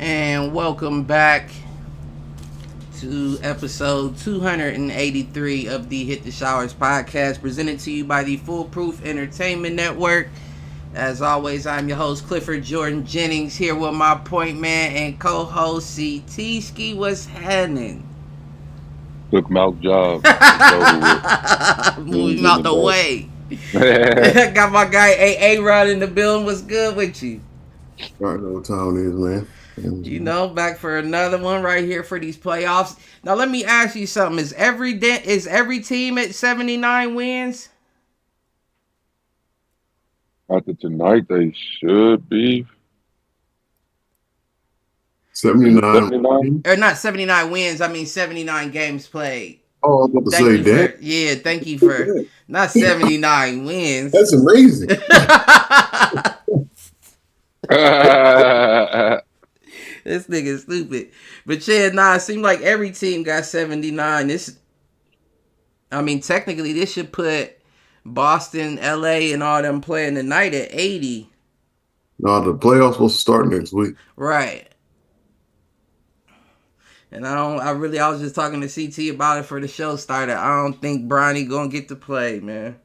And welcome back to episode 283 of the Hit the Showers podcast, presented to you by the Foolproof Entertainment Network. As always, I'm your host, Clifford Jordan Jennings, here with my point man and co-host, CT Ski. What's happening? Took mouth job. Move him out the way. Got my guy AA Rod in the building. What's good with you? I know what time it is, man. You know, back for another one right here for these playoffs. Now, let me ask you something. Is every team at 79 wins? After tonight, they should be 79. Or not 79 wins. I mean 79 games played. Oh, I'm about to say that. Yeah, thank you for not 79 wins. That's amazing. This nigga stupid. But yeah, it seemed like every team got 79. Technically, this should put Boston, LA, and all them playing tonight at 80. No, the playoffs will start next week. Right. And I was just talking to CT about it for the show started. I don't think Bronny gonna get to play, man.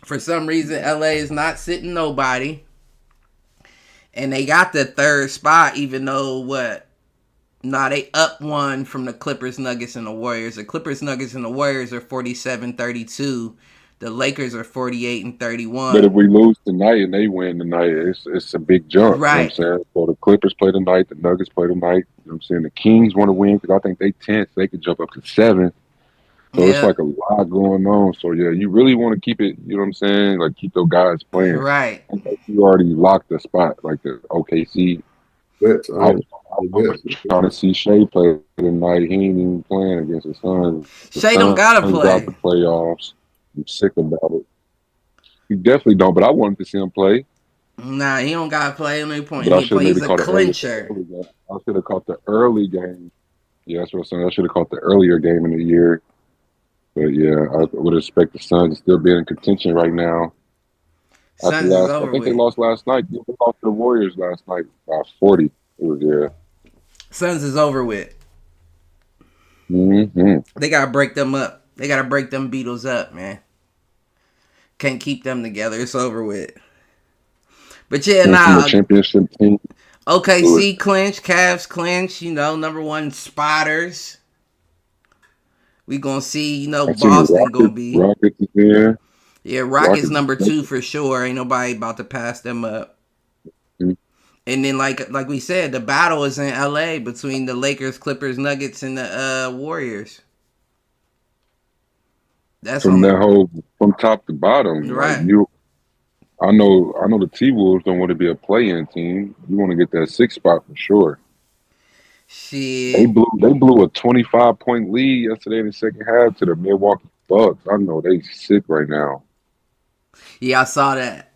For some reason, LA is not sitting nobody. And they got the third spot, even though they up one from the Clippers, Nuggets, and the Warriors. The Clippers, Nuggets, and the Warriors are 47-32. The Lakers are 48-31. But if we lose tonight and they win tonight, it's a big jump. Right. You know what I'm saying? So the Clippers play tonight, the Nuggets play tonight. You know what I'm saying? The Kings want to win because I think they 10th. They could jump up to 7th. So it's like a lot going on. So, yeah, you really want to keep it, you know what I'm saying? Like, keep those guys playing. Right. You already locked the spot, like the OKC. I was trying to see Shea play tonight. He ain't even playing against the Suns. Shea don't got to play. Got the playoffs. I'm sick about it. He definitely don't, but I wanted to see him play. Nah, he don't got to play at any point. But He plays a clincher. I should have caught the early game. Yeah, that's what I'm saying. I should have caught the earlier game in the year. But, yeah, I would expect the Suns to still be in contention right now. Suns is I over think they with. lost last night. They lost to the Warriors last night by 40. It was Suns is over with. Mm-hmm. They gotta break them up. They gotta break them Beatles up, man. Can't keep them together. It's over with. But yeah, Came from a nah. championship team. OKC clinch, Cavs clinch. You know, number one spotters. We gonna see. You know, I seen the Boston gonna be. Rockets is there. Yeah, Rockets number two for sure. Ain't nobody about to pass them up. Mm-hmm. And then like we said, the battle is in LA between the Lakers, Clippers, Nuggets, and the Warriors. That's From on that whole from top to bottom. Like right. I know the T Wolves don't want to be a play-in team. You want to get that 6th spot for sure. Shit. They blew a 25-point lead yesterday in the second half to the Milwaukee Bucks. I know they sick right now. Yeah, I saw that.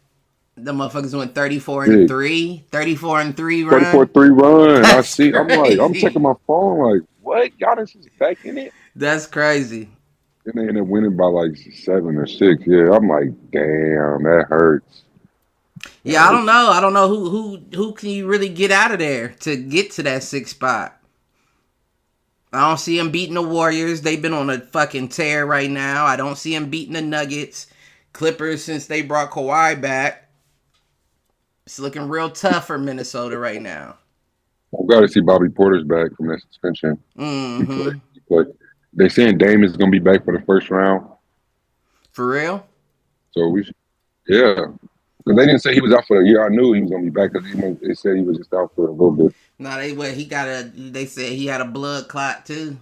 The motherfuckers went 34 and Sick. 3. 34 and 3 run. 34-3 run. That's I'm checking crazy. my phone like, what? Giannis is back in it? That's crazy. And they ended up winning by like 7 or 6. Yeah, I'm like, damn, that hurts. Yeah, I don't know. I don't know who can you really get out of there to get to that 6th spot. I don't see him beating the Warriors. They've been on a fucking tear right now. I don't see him beating the Nuggets. Clippers, since they brought Kawhi back, it's looking real tough for Minnesota right now. I'm glad to see Bobby Porter's back from that suspension. Mm-hmm. But they saying Dame is going to be back for the first round. For real? So yeah. Because they didn't say he was out for the year. I knew he was going to be back because they said he was just out for a little bit. No, they said he had a blood clot too.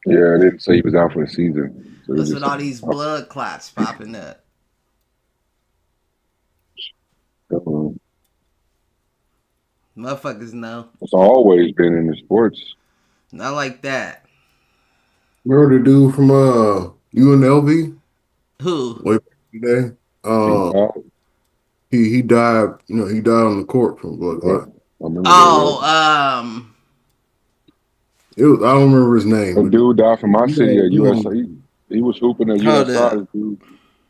Yeah, they didn't say he was out for the season. So What's with all these blood clots popping up? Motherfuckers know. It's always been in the sports. Not like that. Remember the dude from UNLV? Who? Way back today. He died. You know, he died on the court from blood clot. Oh, I don't remember his name. A dude died from my city at USA. He was hooping at hold USI. up.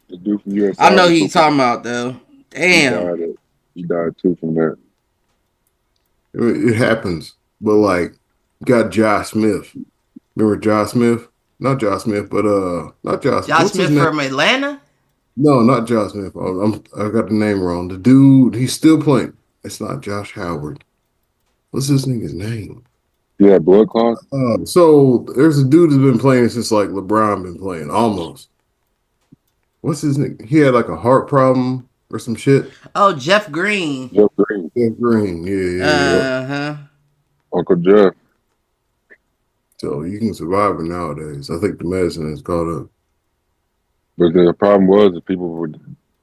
The dude from USI. I know who you talking about though. Damn. He died too from that. It happens. But like, got Josh Smith. Remember Josh Smith? Not Josh Smith, but not Josh. Josh Smith from Atlanta? No, not Josh Smith. I got the name wrong. The dude, he's still playing. It's not Josh Howard. What's this nigga's name? Yeah, blood clot. So there's a dude that's been playing since like LeBron been playing almost. What's his name? He had like a heart problem or some shit. Oh, Jeff Green. Jeff Green. Jeff Green. Yeah. Uncle Jeff. So you can survive it nowadays. I think the medicine has caught up. But the problem was that people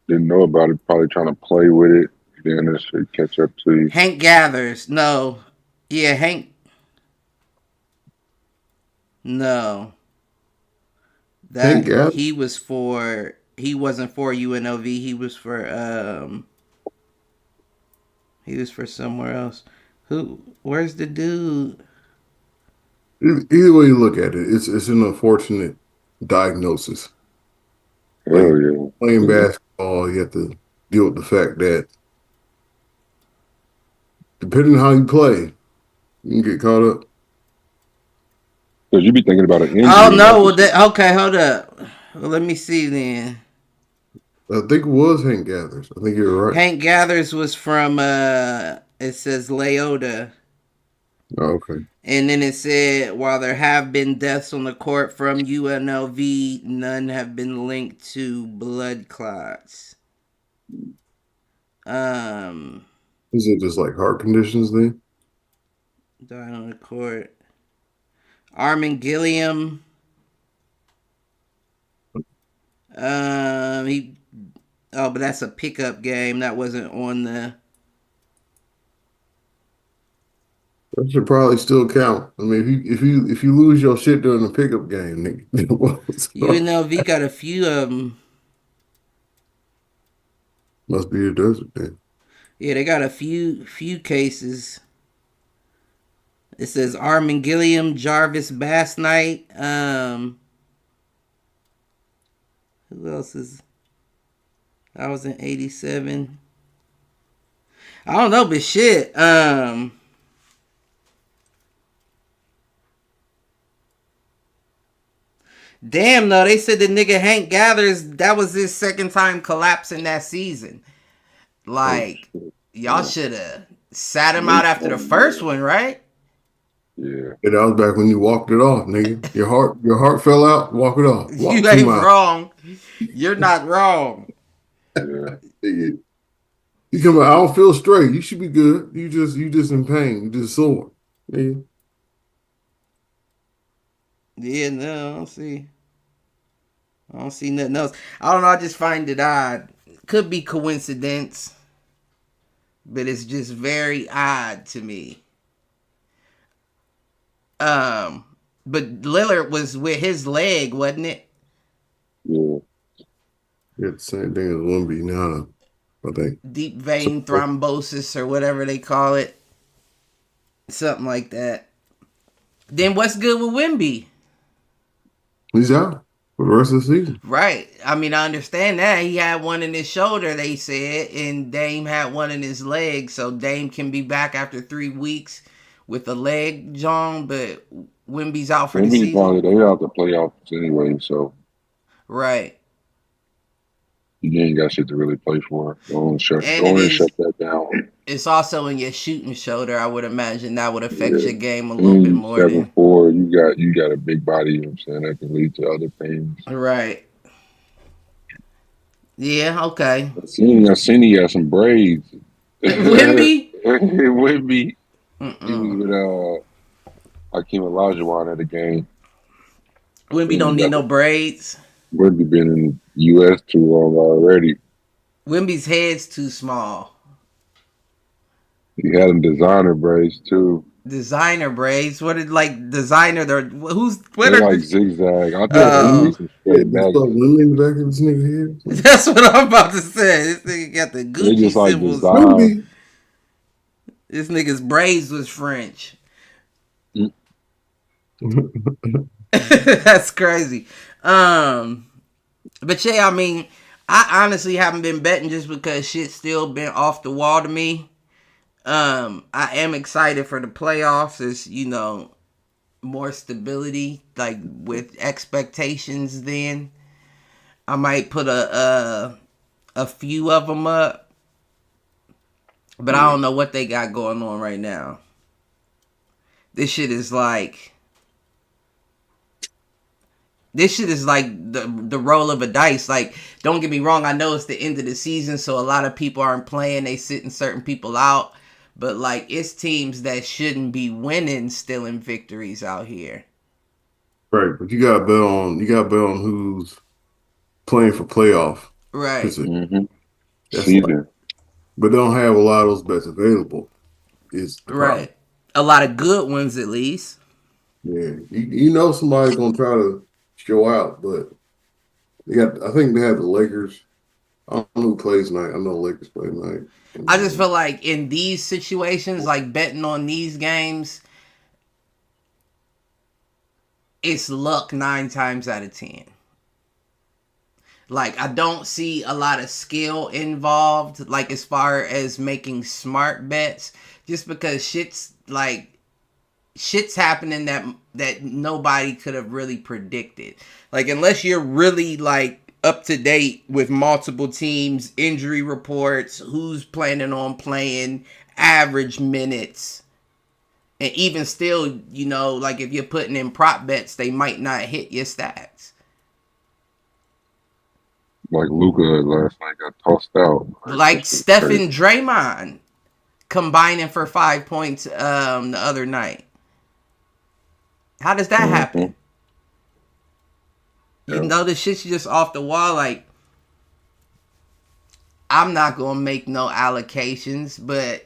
didn't know about it, probably trying to play with it. Then this should catch up to you. Hank Gathers. No. Yeah, Hank. No. That he was for. He wasn't for UNLV. He was for. He was for somewhere else. Where's the dude? Either way you look at it, it's an unfortunate diagnosis. Hell yeah. Playing basketball, you have to deal with the fact that depending on how you play, you can get caught up. Because you be thinking about an injury. Oh no! Well, okay, hold up. Well, let me see then. I think it was Hank Gathers. I think you're right. Hank Gathers was from. It says Leota. Oh, okay. And then it said, while there have been deaths on the court from UNLV, none have been linked to blood clots. Is it just like heart conditions then? Died on the court. Armin Gilliam. But that's a pickup game. That wasn't on the. That should probably still count. I mean, if you lose your shit during the pickup game, UNLV got a few of them. Must be a desert then. Yeah, they got a few cases. It says Armin Gilliam, Jarvis Bass Knight. Who else is? I was in 87. I don't know, but shit. Damn, no, they said the nigga Hank Gathers, that was his second time collapsing that season. Oh Like, shit. y'all Yeah. should have sat him out Late after the one, first one, right? yeah. And that was back when you walked it off, nigga. Your heart fell out. Walk it off. Walk You two ain't miles. wrong. You're not wrong. Yeah. Nigga. You come out. I don't feel straight. You should be good. You just in pain. You just sore. Nigga. Yeah, no, I don't see. I don't see nothing else. I don't know. I just find it odd. Could be coincidence, but it's just very odd to me. Um, but Lillard was with his leg, wasn't it? Yeah. Yeah, the same thing as Wemby now. I think. Deep So vein thrombosis or whatever they call it, something like that. Then what's good with Wimby? he's out for the rest of the season. Right. I mean, I understand that. He had one in his shoulder, they said, and Dame had one in his leg. So Dame can be back after 3 weeks with a leg, John, but Wimby's out for the Maybe season. probably they out the playoffs anyway, so Right. you ain't got shit to really play for. And Go and shut that down. it's also in your shooting shoulder. I would imagine that would affect Yeah. your game a little And bit you more than. 7'4", you got a big body, you know what I'm saying, that can lead to other things. Right. Yeah, okay. I seen he had some braids. Wimby? It would be. He was Mm-mm. with Hakeem Olajuwon at the game. Wimby And don't he need got no braids. Would be been in U.S. too long already. Wimby's head's too small. He had him designer braids too. Designer braids. What did like designer? Who's what They're are like the? zigzag. I Yeah, thought them Oh, women. bitches Yeah, straight you back. saw women in the back of this nigga head. that's what I'm about to say. This nigga got the They Gucci just like symbols. design. Wemby. This nigga's braids was French. That's crazy. Um, but yeah, I mean, I honestly haven't been betting just because shit's still been off the wall to me. I am excited for the playoffs. As you know, more stability, like with expectations. Then I might put a few of them up, but I Yeah. don't know what they got going on right now. This shit is like the roll of a dice. Like, don't get me wrong, I know it's the end of the season, so a lot of people aren't playing. They sitting certain people out, but like it's teams that shouldn't be winning still in victories out here. Right, but you got to bet on who's playing for playoff Right, position. Mm-hmm. That's like, Season. but they don't have a lot of those bets available. Is the problem? right. A lot of good ones at least. Yeah, you know somebody's gonna try to show out, but they got. I think they have the Lakers. I don't know who plays tonight. I know the Lakers play tonight. I just feel like in these situations, like betting on these games, it's luck 9 times out of 10. Like I don't see a lot of skill involved, like as far as making smart bets, just because shit's happening that nobody could have really predicted. Like unless you're really like up to date with multiple teams, injury reports, who's planning on playing, average minutes. And even still, like if you're putting in prop bets, they might not hit your stats. Like Luca last night got tossed out. Like, that Like shit Steph crazy. and Draymond combining for 5 points the other night. How does that Mm-hmm. happen? You Yeah. know the shit's just off the wall. Like I'm not gonna make no allocations, but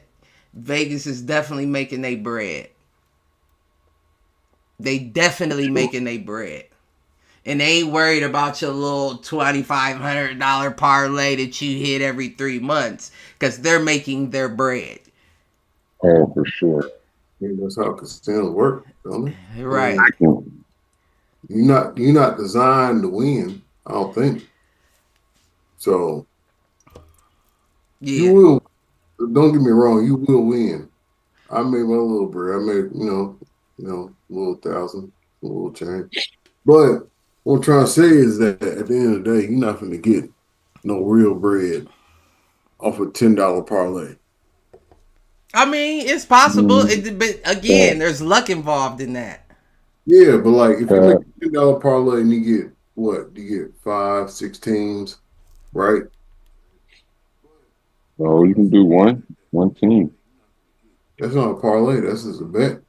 Vegas is definitely making their bread. They definitely Sure. making their bread. And they ain't worried about your little $2,500 parlay that you hit every 3 months because they're making their bread. Oh, for sure. Yeah, that's how casinos work, don't it? I Right. mean, you're not designed to win. I don't think so. You Yeah. will. Don't get me wrong. You will win. I made my little bread. I made a little thousand, a little change. But what I'm trying to say is that at the end of the day, you're not going to get no real bread off a $10 parlay. I mean, it's possible. Mm, But again, Cat, there's luck involved in that. Yeah, but like if you make cat. a $10 parlay and you get what? You get five, six teams, right? No, you can do one team. That's not a parlay. That's just a bet.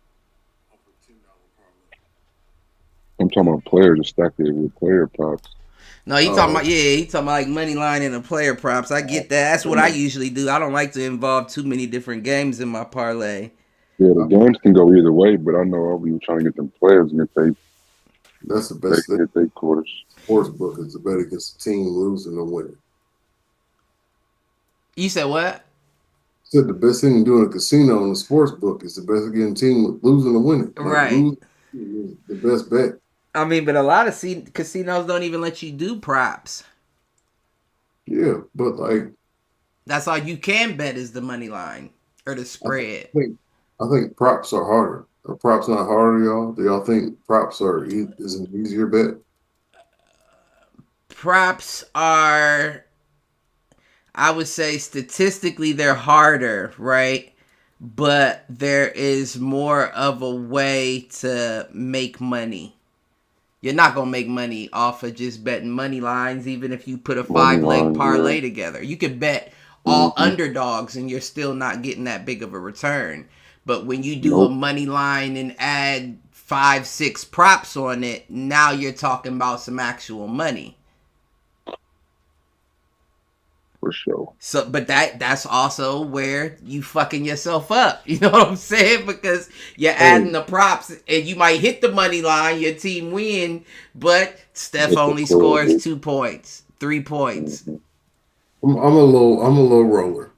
I'm talking about players to stack it with player props. No, he talking Oh, about he talking about like money line and the player props. I get that. That's what I usually do. I don't like to involve too many different games in my parlay. Yeah, the uh, games can go either way, but I know I'll be trying to get them players and get that's the they best thing. get their quarters. Sports book is to bet against the team losing or winning. You said what? Said the best thing to do in a casino in the sports book is the best against team losing or winning. Like Right. lose is the best bet. I mean, but a lot of casinos don't even let you do props. Yeah, but like That's all you can bet is the money line or the I spread. think I think props are harder. Are props not harder, y'all? Do y'all think props is an easier bet? Props are, I would say, statistically they're harder, right? But there is more of a way to make money. You're not gonna make money off of just betting money lines, even if you put a Money 5 leg line, yeah. parlay together. You could bet all Mm-hmm. underdogs and you're still not getting that big of a return. But when you do a Nope, money line and add 5, 6 props on it, now you're talking about some actual money. for sure. So, but that's also where you fucking yourself up. You know what I'm saying? Because you're adding Hey, the props, and you might hit the money line, your team win, but Steph Get the only scores quarter. 2 points, 3 points. Mm-hmm. I'm a low roller.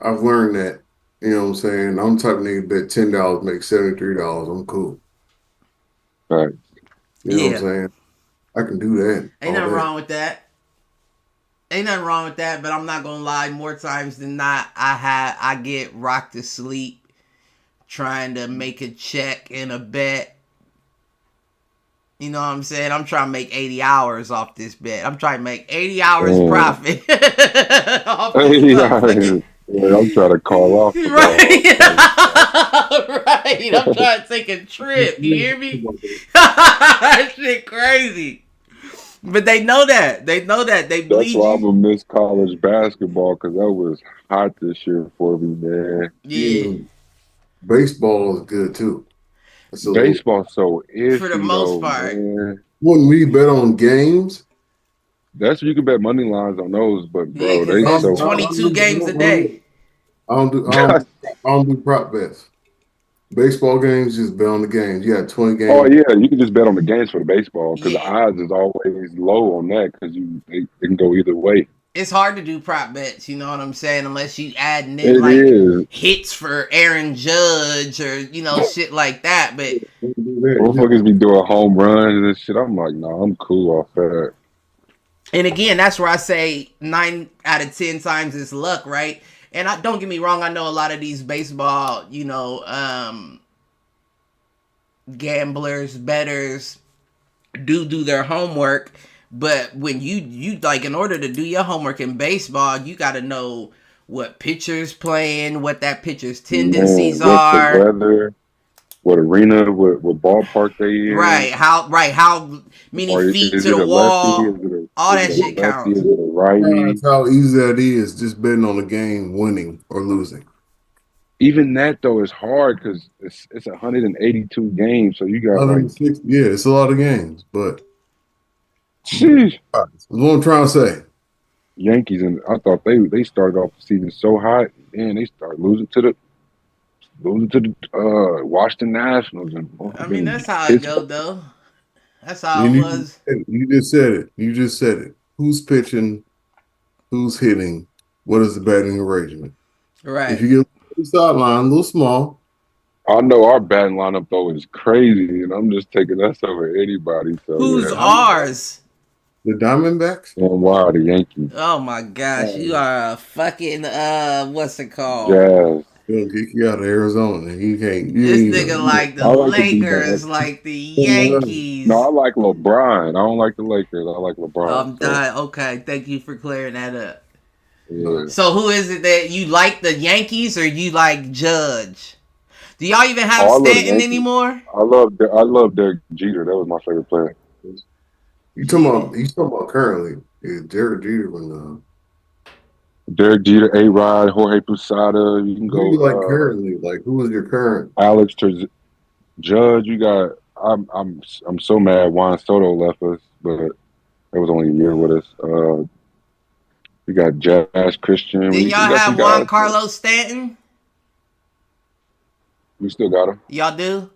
I've learned that. You know what I'm saying? I'm the type of nigga bet $10 make $73. I'm cool. Right. You know what I'm Yeah, saying? I can do that ain't all nothing day. wrong with that. Ain't nothing wrong with that. But I'm not gonna lie. More times than not, I get rocked to sleep trying to make a check in a bet. You know what I'm saying? I'm trying to make 80 hours off this bet. I'm trying to make 80 hours Damn. profit off this Hey, motherfucker. I'm trying to call off the Right. dog. Like, Right. I'm trying to take a trip. You hear me? That shit crazy. But they know that. They know that. They that's bleed why I'm you. gonna miss college basketball because that was hot this year for me, man. Yeah. Yeah, baseball is good too. It's a little. Baseball's so For the iffy most though, part. man. Wouldn't we bet on games? That's you can bet money lines on those, but Yeah, bro, because they I, it's so hot. 22 games a day. I don't do. I don't. I don't do prop bets. Baseball games, just bet on the games. You got 20 Oh games. yeah, you can just bet on the games for the baseball because the Yeah. odds is always low on that because they can go either way. It's hard to do prop bets, you know what I'm saying? Unless you adding in It like is. hits for Aaron Judge or, shit like that. But Don't do that. You Motherfuckers be doing home runs and shit. I'm like, nah, I'm cool off that. and again, that's where I say 9 out of 10 times is luck, right? And I don't get me wrong, I know a lot of these baseball, gamblers, betters do their homework. But when you like, in order to do your homework in baseball, you got to know what pitcher's playing, what that pitcher's Man, tendencies what's the are. weather? What arena? What ballpark they in? How many Or feet is to the it a lefty? wall? All Is that it a shit lefty? Is counts. it a righty? realize how easy that is just betting on the game, winning or losing. Even that though is hard because it's 182 games, so you got like 160. Yeah, it's a lot of games, but sheesh, that's what I'm trying to say. Yankees, and I thought they started off the season so hot, and they started losing to the Washington Nationals, and I mean, been that's how it go Pittsburgh. though. That's how You, it you was. you just said it. You just said it. Who's pitching? Who's hitting? What is the batting arrangement? If Right. you get the sideline, a little small, I know our batting lineup though is crazy, and I'm just taking us over anybody. So Who's yeah, I'm ours? The Diamondbacks? And why the Yankees? Oh my gosh, you Oh, are a fucking what's it called? Jazz. he'll kick you out of Arizona. You can't. You This ain't nigga even. like the I like the D-backs. Lakers, like the No, I Yankees. like LeBron. I don't like the Lakers. I like LeBron. I'm So dying. Okay, thank you for clearing that up. yeah, So who is it that you like, the Yankees or you like Judge? Do y'all even have oh, I love the Stanton Yankees. anymore? I love Derek Jeter. That was my favorite player. You talking Jeter. about? You talking about currently? Yeah, Derek Jeter when Derek Jeter, A Rod, Jorge Posada. You can who you like go currently? Like who is your current? Alex Judge. You got. I'm so mad Juan Soto left us, but that was only a year with us. We got Jazz Christian. Didn't We y'all got some have Juan guys. Carlos Stanton? We still got him. Y'all do?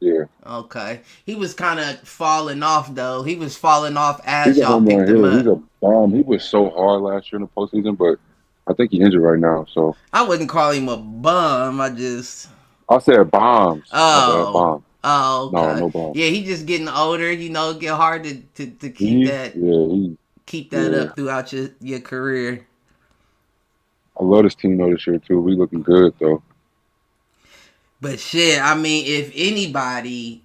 Yeah, Okay. He was kind of falling off, though. He was falling off he's as a y'all home run picked him hitter. He's up. a bomb. He was so hard last year in the postseason, but I think he's injured right now. So I wouldn't call him a bum. I just. I said bombs. My bad, Oh. bomb. Oh, No, okay. no bomb. Yeah, he just getting older. You know, it get hard to He, keep that yeah. up throughout your career. I love this team though this year too. We looking good though. But shit, I mean, if anybody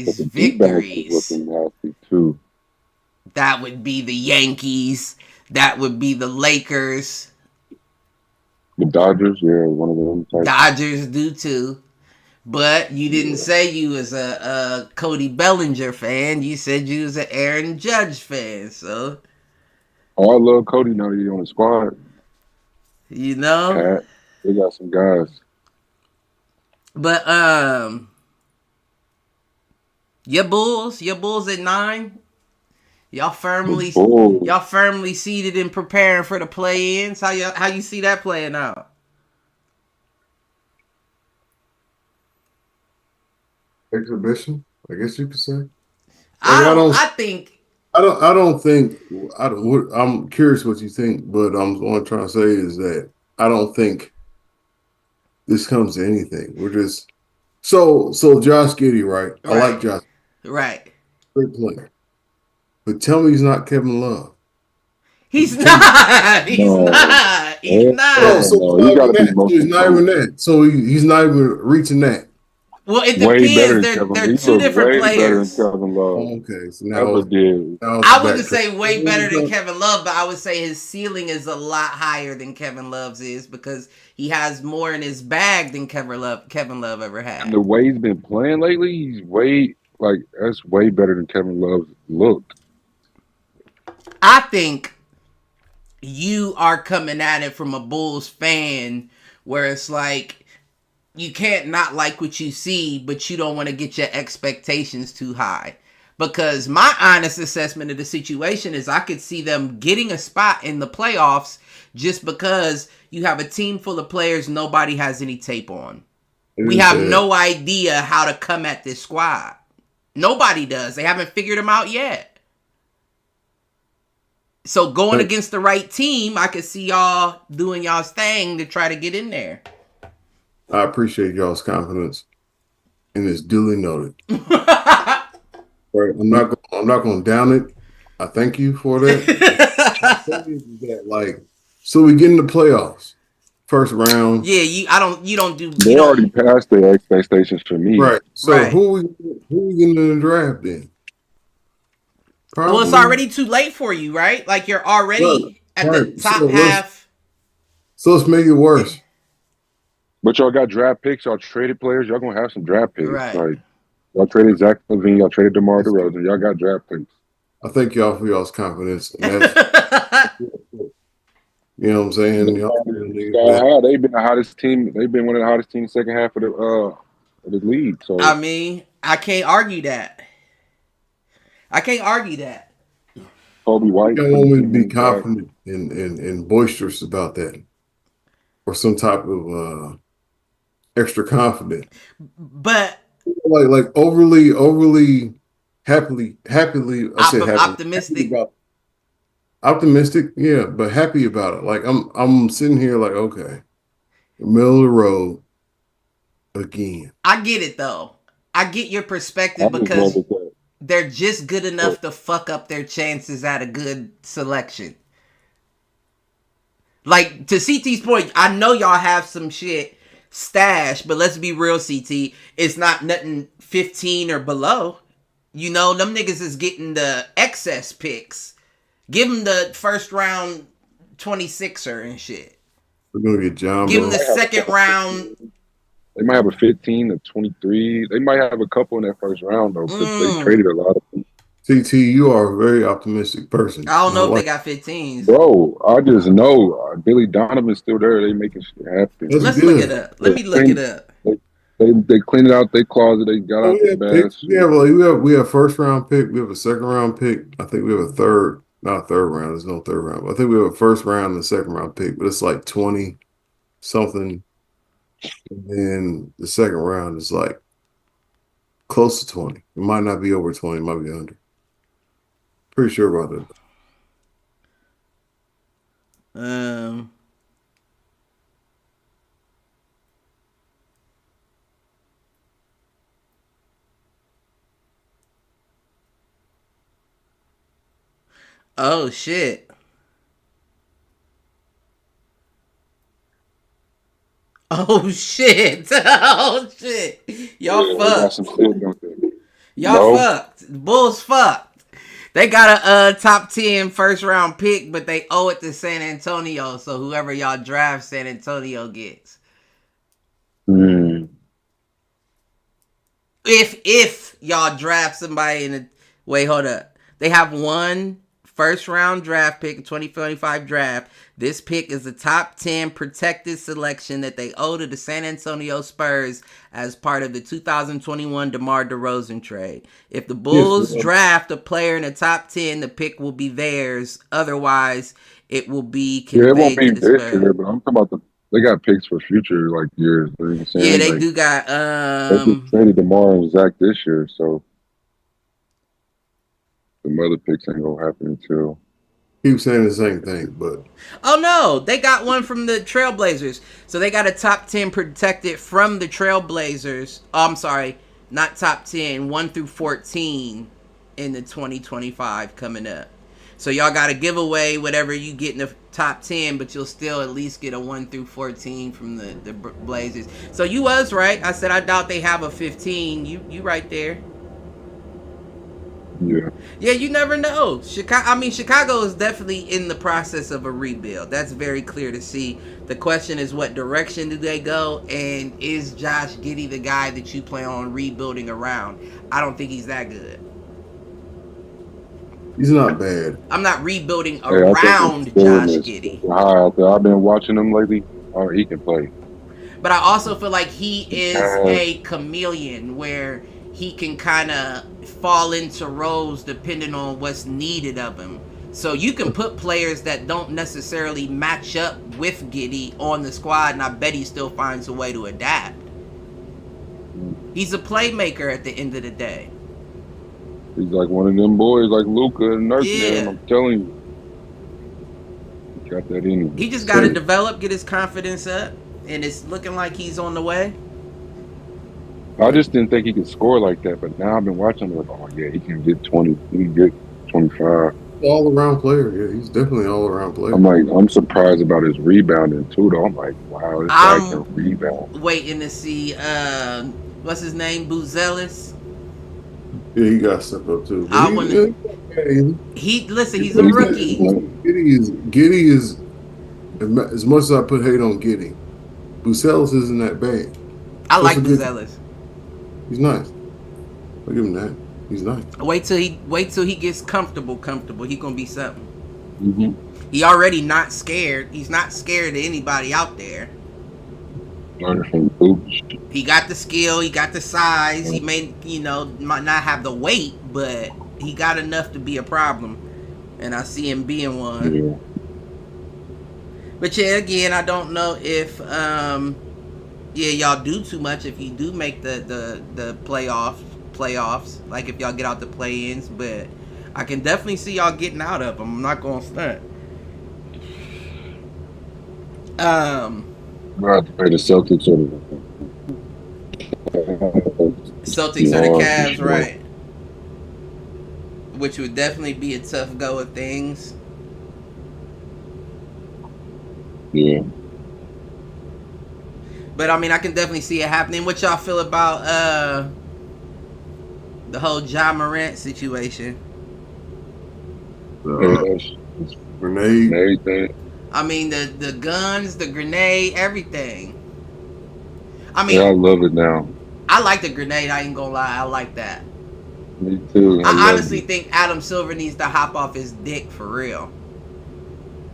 But buys the D-backs is victories, looking nasty too. that would be the Yankees. That would be the Lakers. The Dodgers, yeah, one of them type. Dodgers do too. But you didn't Yeah. say you was a Cody Bellinger fan. You said you was an Aaron Judge fan. So, Oh, I love Cody now that he's on the squad. you know. Cat, they got some guys. But your Bulls at 9. Y'all The firmly Bulls. y'all firmly seated and preparing for the play-ins. How you see that playing out? Exhibition, I guess you could say. Like I don't. I think. I don't think I don't. I'm curious what you think, but what I'm trying to say is that I don't think this comes to anything. We're just so Josh Giddey, right? I like Right. Josh, Right. great player, but tell me he's not Kevin Love. He's Tell me. not. He's No. not. He's Hell No, not. so no. it's You not gotta even be that. So most he's not even improved. that. So he's not even reaching that. Well, it Way better depends. than They're Kevin. He two was different way better than players. Kevin Love Okay, so ever did. now it's I wouldn't backtrack. say way better than Kevin Love, but I would say his ceiling is a lot higher than Kevin Love's is because he has more in his bag than Kevin Love ever And had. the way he's been playing lately, he's way like that's way better than Kevin Love's look. I think you are coming at it from a Bulls fan where it's like you can't not like what you see, but you don't want to get your expectations too high. Because my honest assessment of the situation is I could see them getting a spot in the playoffs just because you have a team full of players nobody has any tape on. We Is have that no idea how to come at this squad. Nobody does. They haven't figured them out yet. So going against the right team, I could see y'all doing y'all's thing to try to get in there. I appreciate y'all's confidence, and it's duly noted. Right, I'm not going to down it. I thank you for that. That like, so we get in the playoffs, first round, Yeah, you don't do They you already don't passed their expectations for me. right? So right. who we getting in the draft then? Well, it's Probably already too late for you, right? Like you're right, already at the right. top half. So let's make it worse. But y'all got draft picks. Y'all traded players. Y'all gonna have some draft picks. Right. Like y'all traded Zach Levine. Y'all traded DeMar DeRozan. Y'all got draft picks. I thank y'all for y'all's confidence, and that's you know what I'm saying. Y'all They've been the hottest team. They've been one of the hottest teams second half of the league. I So mean, I can't argue that. I can't argue that. Kobe White don't put the want me to team be on his back. confident and boisterous about that, or some type of extra confident. But Like overly happily I said happy optimistic. about optimistic, yeah, but happy about it. Like I'm sitting here like, okay, middle of the road again. I get it though. I get your I perspective just love because it that they're just good enough to fuck up their chances at a good selection. Like, to CT's point, I know y'all have some shit stashed, but let's be real, CT. It's not nothing 15 or below. You know, them niggas is getting the excess picks. Give them the first round 26er and shit. We're gonna get John. Give them the second round. They might have a 15, a 23. They might have a couple in that first round, though, because they traded a lot of them. CT, you are a very optimistic person. I don't know if they got 15s. Bro, I just know Billy Donovan's still there. They making shit happen. Let's look it up. Let me look it up. They cleaned out their closet. They got out the best. We have first round pick. We have a second round pick. I think we have a third. Not a third round. There's no third round. But I think we have a first round and a second round pick. But it's like 20 something. And then the second round is like close to 20. It might not be over 20. It might be under. Pretty sure about that. Oh shit. Oh shit. Oh shit. Y'all fucked. Y'all fucked. Bulls fucked. They got a top 10 first round pick, but they owe it to San Antonio. So whoever y'all draft, San Antonio gets. If y'all draft somebody in the wait, hold up. They have one first round draft pick, 2025 draft. This pick is the top 10 protected selection that they owe to the San Antonio Spurs as part of the 2021 DeMar DeRozan trade. If the Bulls draft a player in the top 10, the pick will be theirs. Otherwise, it will be conveyed it won't be to the this Spurs. year, but I'm talking about they got picks for future years. You know what I'm saying? Yeah, they do got they just traded DeMar and Zach this year, so the other picks ain't gonna happen until. Keep saying the same thing, but oh no, they got one from the Trailblazers. So they got a top 10 protected from the Trailblazers. Oh, I'm sorry, not top 10, 1 through 14 in the 2025 coming up. So y'all got to give away whatever you get in the top 10, but you'll still at least get a 1 through 14 from the Blazers. So you was right. I said I doubt they have a 15. You right there. Yeah, you never know. Chicago is definitely in the process of a rebuild. That's very clear to see. The question is, what direction do they go? And is Josh Giddey the guy that you plan on rebuilding around? I don't think he's that good. He's not bad. I'm not rebuilding around Josh Giddey. I've been watching him lately. He can play. But I also feel like he is a chameleon where he can kind of fall into roles depending on what's needed of him. So you can put players that don't necessarily match up with Giddey on the squad, and I bet he still finds a way to adapt. He's a playmaker at the end of the day. He's like one of them boys like Luka and Nurse. Yeah. I'm telling you. He got that in him. He just got to develop, get his confidence up, and it's looking like he's on the way. I just didn't think he could score like that, but now I've been watching him like, oh yeah, he can get 20, he can get 25. All-around player, yeah, he's definitely an all-around player. I'm surprised about his rebounding too, though. I'm like, wow, this guy can rebound. Waiting to see, what's his name, Buzelis? Yeah, he got to step up too. He's a rookie. Giddey is, as much as I put hate on Giddey, Buzelis isn't that bad. I like Buzelis. He's nice. I'll give him that. He's nice. Wait till he gets comfortable. He gonna be something. Mm-hmm. He already not scared. He's not scared of anybody out there. He got the skill. He got the size. He might not have the weight, but he got enough to be a problem. And I see him being one. Yeah. But yeah, again, I don't know if y'all do too much if you do make the playoffs, like if y'all get out the play-ins, but I can definitely see y'all getting out of them. I'm not going to stunt. We're about to play the Celtics or the Cavs, right? which would definitely be a tough go of things. Yeah. But I mean, I can definitely see it happening. What y'all feel about the whole Ja Morant situation? Hey, The that's grenade. everything. I mean, the guns, the grenade, everything. I Yeah, I mean, love it now. I like the grenade. I ain't gonna lie, I like that. Me too. I I love honestly it. think Adam Silver needs to hop off his dick for real.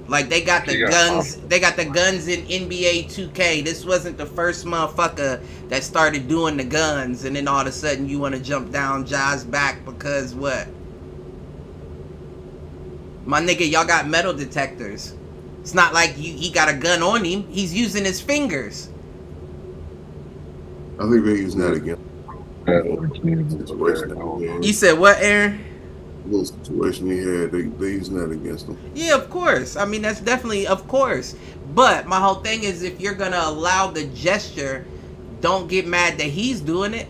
Like they got the He got guns, they got the guns in NBA 2K. This wasn't the first motherfucker that started doing the guns, and then all of a sudden you want to jump down Ja's back because what? My nigga, y'all got metal detectors. It's not like he got a gun on him. He's using his fingers. I think they're using that again. that. Situation that he had. You said what, Aaron? Little situation he had, they using that against him. Yeah, of course. I mean, that's definitely, of course. But my whole thing is, if you're gonna allow the gesture, don't get mad that he's doing it.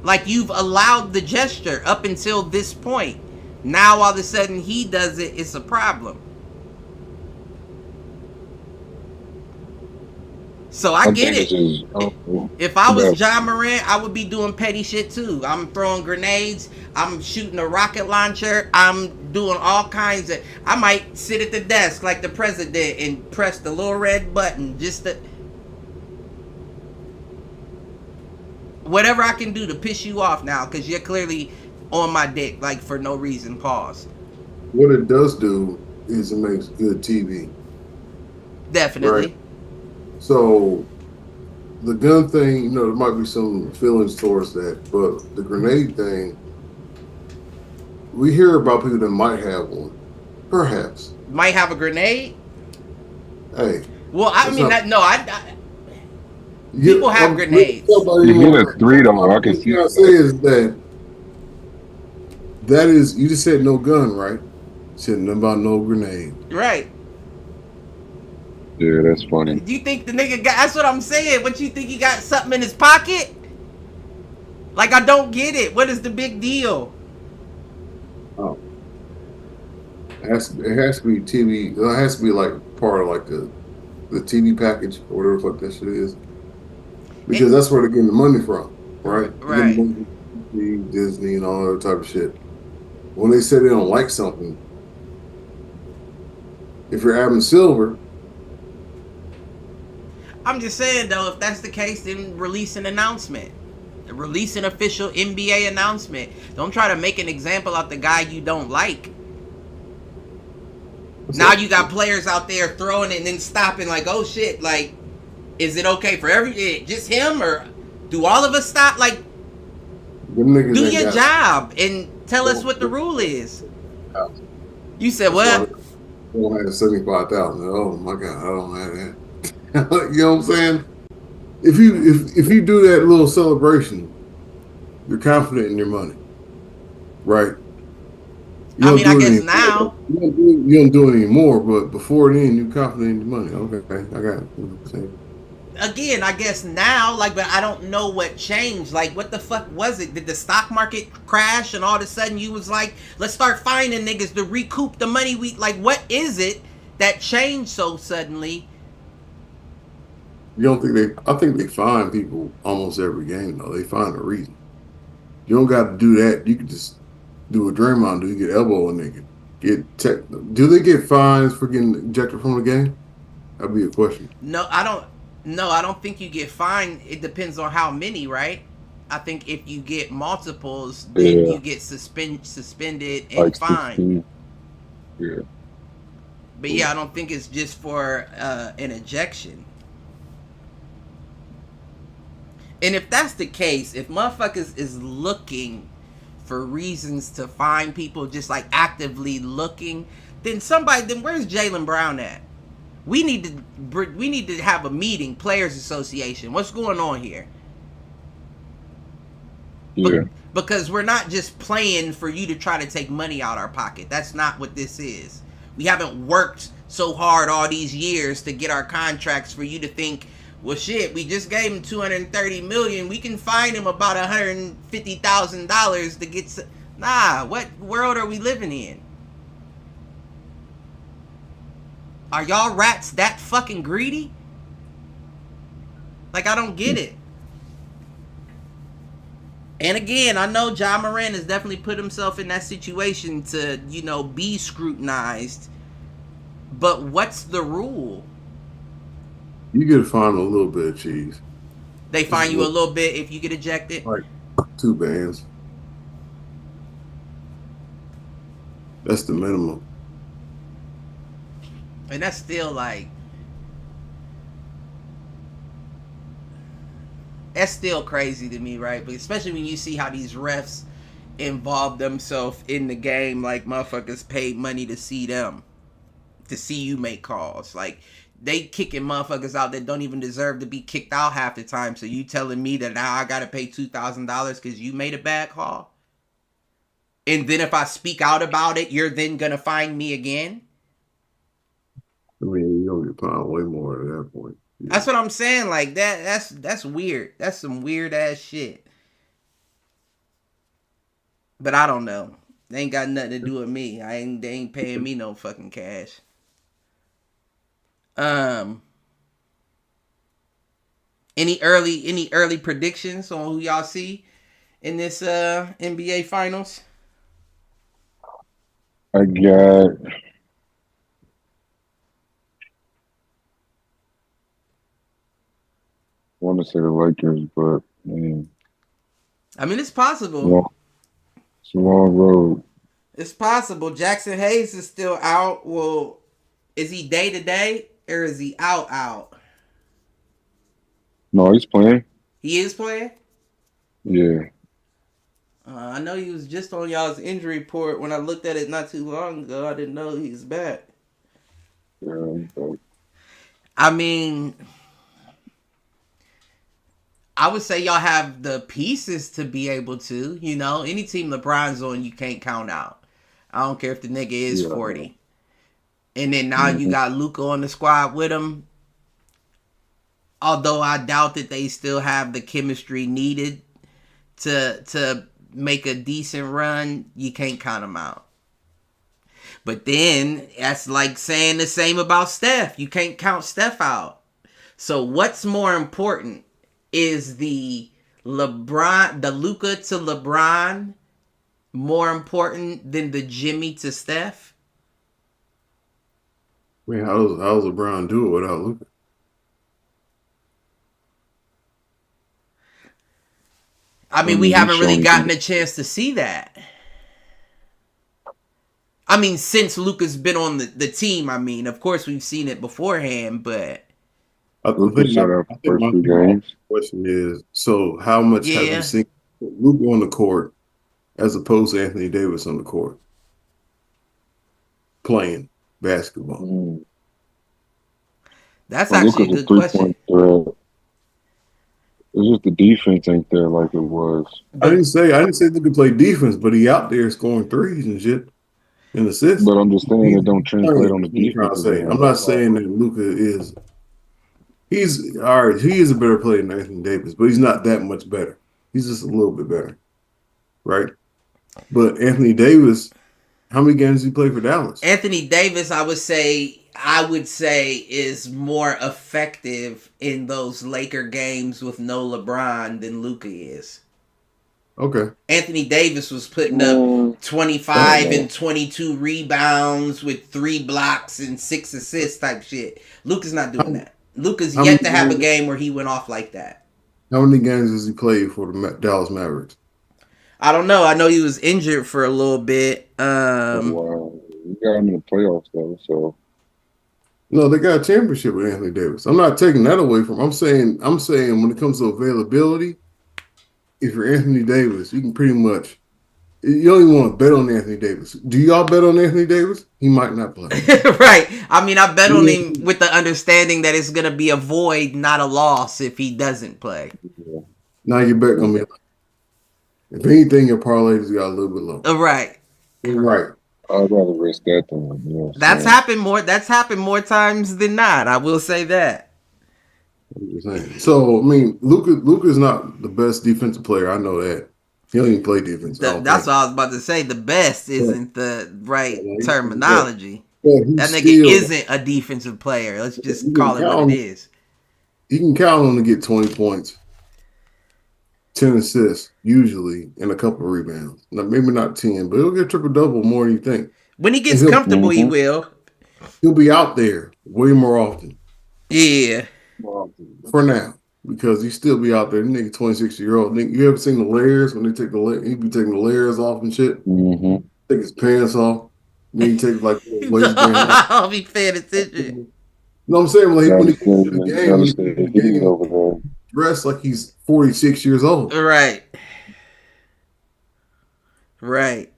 Like, you've allowed the gesture up until this point. Now all of a sudden he does it, it's a problem. So I get it. If I was John Morant, I would be doing petty shit too. I'm throwing grenades. I'm shooting a rocket launcher. I'm doing all kinds of. I might sit at the desk like the president and press the little red button just to. Whatever I can do to piss you off now, because you're clearly on my dick, like for no reason. Pause. What it does do is it makes good TV. Definitely. Right. So the gun thing, you know, there might be some feelings towards that, but the grenade thing, we hear about people that might have one, perhaps. Might have a grenade. Hey. Well, I mean, You people have grenades. You get a 3 though. I can see. What I say is that is, you just said no gun, right? You said nothing about no grenade. Right. Yeah, that's funny. Do you think the nigga got? That's what I'm saying. What you think he got something in his pocket? Like, I don't get it. What is the big deal? Oh, it has to be TV. It has to be like part of like the TV package or whatever the fuck that shit is, because that's where they're getting the money from, right? Right. Disney and all that type of shit. When they say they don't like something, if you're Adam Silver. I'm just saying, though, if that's the case, then release an announcement. Release an official NBA announcement. Don't try to make an example of the guy you don't like. Now you got players out there throwing it and then stopping like, oh shit, like, is it okay for just him, or do all of us stop? Like, do your job and tell us what the rule is. You said what? I don't have 75,000. Oh my god, I don't have that. You know what I'm saying? If you do that little celebration, you're confident in your money, right? I mean, I guess now you don't do it anymore, but before then, you're confident in your money. Okay, I got it. You know what I'm saying? Again, I guess now, like, but I don't know what changed. Like, what the fuck was it? Did the stock market crash and all of a sudden you was like, let's start finding niggas to recoup the money we, like, what is it that changed so suddenly? You don't think I think they find people almost every game, though. They find a reason. You don't got to do that. You can just do what Draymond do. You get elbow a nigga. Do they get fines for getting ejected from the game? That'd be a question. No, I don't think you get fined. It depends on how many, right? I think if you get multiples, then you get suspended and like fined. 16. Yeah. But yeah, I don't think it's just for an ejection. And if that's the case, if motherfuckers is looking for reasons to find people, just like actively looking, then where's Jaylen Brown at? We need to have a meeting, Players Association. What's going on here? Yeah. Because we're not just playing for you to try to take money out our pocket. That's not what this is. We haven't worked so hard all these years to get our contracts for you to think, well, shit, we just gave him $230 million. We can fine him about $150,000 to get. Nah, what world are we living in? Are y'all rats that fucking greedy? Like, I don't get it. And again, I know Ja Morant has definitely put himself in that situation to, be scrutinized. But what's the rule? You get fined a little bit of cheese. They Just fine you a little bit if you get ejected? like 2 bands. That's the minimum. And that's still like, that's still crazy to me, right? But especially when you see how these refs involve themselves in the game, like motherfuckers paid money to see them, to see you make calls. Like, they kicking motherfuckers out that don't even deserve to be kicked out half the time. So you telling me that now I gotta pay $2,000 because you made a bad call? And then if I speak out about it, you're then gonna fine me again? I mean, you don't get fined way more at that point. Yeah. That's what I'm saying. Like, that's weird. That's some weird ass shit. But I don't know. They ain't got nothing to do with me. They ain't paying me no fucking cash. Any early predictions on who y'all see in this NBA finals? I got. I want to say the Lakers, but man, I mean, it's possible. well, it's a long road. It's possible. Jackson Hayes is still out. Well, is he day to day or is he out? No, he's playing. He is playing? Yeah. I know he was just on y'all's injury report. When I looked at it not too long ago, I didn't know he was back. Yeah. I mean, I would say y'all have the pieces to be able to. Any team LeBron's on, you can't count out. I don't care if the nigga is 40. And then now you got Luka on the squad with him. Although I doubt that they still have the chemistry needed to make a decent run, you can't count them out. But then that's like saying the same about Steph. You can't count Steph out. So what's more important? Is the Luka to LeBron more important than the Jimmy to Steph? I mean, how's LeBron do it without Luka? I mean, we haven't really gotten a chance to see that. I mean, since Luka's been on the team, I mean, of course we've seen it beforehand, but I think my question is, so how much have you seen Luka on the court as opposed to Anthony Davis on the court playing basketball? That's actually a good question. It's just the defense ain't there like it was. I didn't say Luka play defense, but he out there scoring threes and shit and assists. But I'm just saying it don't translate on the defense. I'm not saying that Luka is. He's all right. He is a better player than Anthony Davis, but he's not that much better. He's just a little bit better, right? But Anthony Davis, how many games did he play for Dallas? Anthony Davis, I would say, is more effective in those Laker games with no LeBron than Luka is. Okay. Anthony Davis was putting up 25 and 22 rebounds with 3 blocks and 6 assists type shit. Luka's not doing that. Luka's yet to have a game where he went off like that. How many games has he played for the Dallas Mavericks? I don't know. I know he was injured for a little bit. He got him in the playoffs though, so. No, they got a championship with Anthony Davis. I'm not taking that away from him. I'm saying when it comes to availability, if you're Anthony Davis, you can pretty much. You don't even want to bet on Anthony Davis. Do y'all bet on Anthony Davis? He might not play. Right. I mean, I bet on him with the understanding that it's going to be a void, not a loss, if he doesn't play. Now your bet going to be. If anything, your parlays got a little bit low. Right. Right. I'd rather risk that than That's happened more. That's happened more times than not. I will say that. I'm just saying. So I mean, Luka is not the best defensive player. I know that. He don't even play defense. I don't That's think. what I was about to say. The best But, isn't the right but, terminology. but That he's nigga still isn't a defensive player. Let's just you can call it what it count. is. You can count on to get 20 points, 10 assists usually, and a couple of rebounds. Now, maybe not 10, but he'll get triple double more than you think, When he and gets comfortable, he will. he'll be out there way more often. Yeah. For now, because he still be out there. Nigga, 26-year-old. Nigga, you ever seen the layers when they take he be taking the layers off and shit? Take his pants off. Then he take like the waistband off. I'll be paying attention. You know what I'm saying? Like when he comes to the game, Gotta stay heat over there. dressed like he's 46 years old. Right. Right.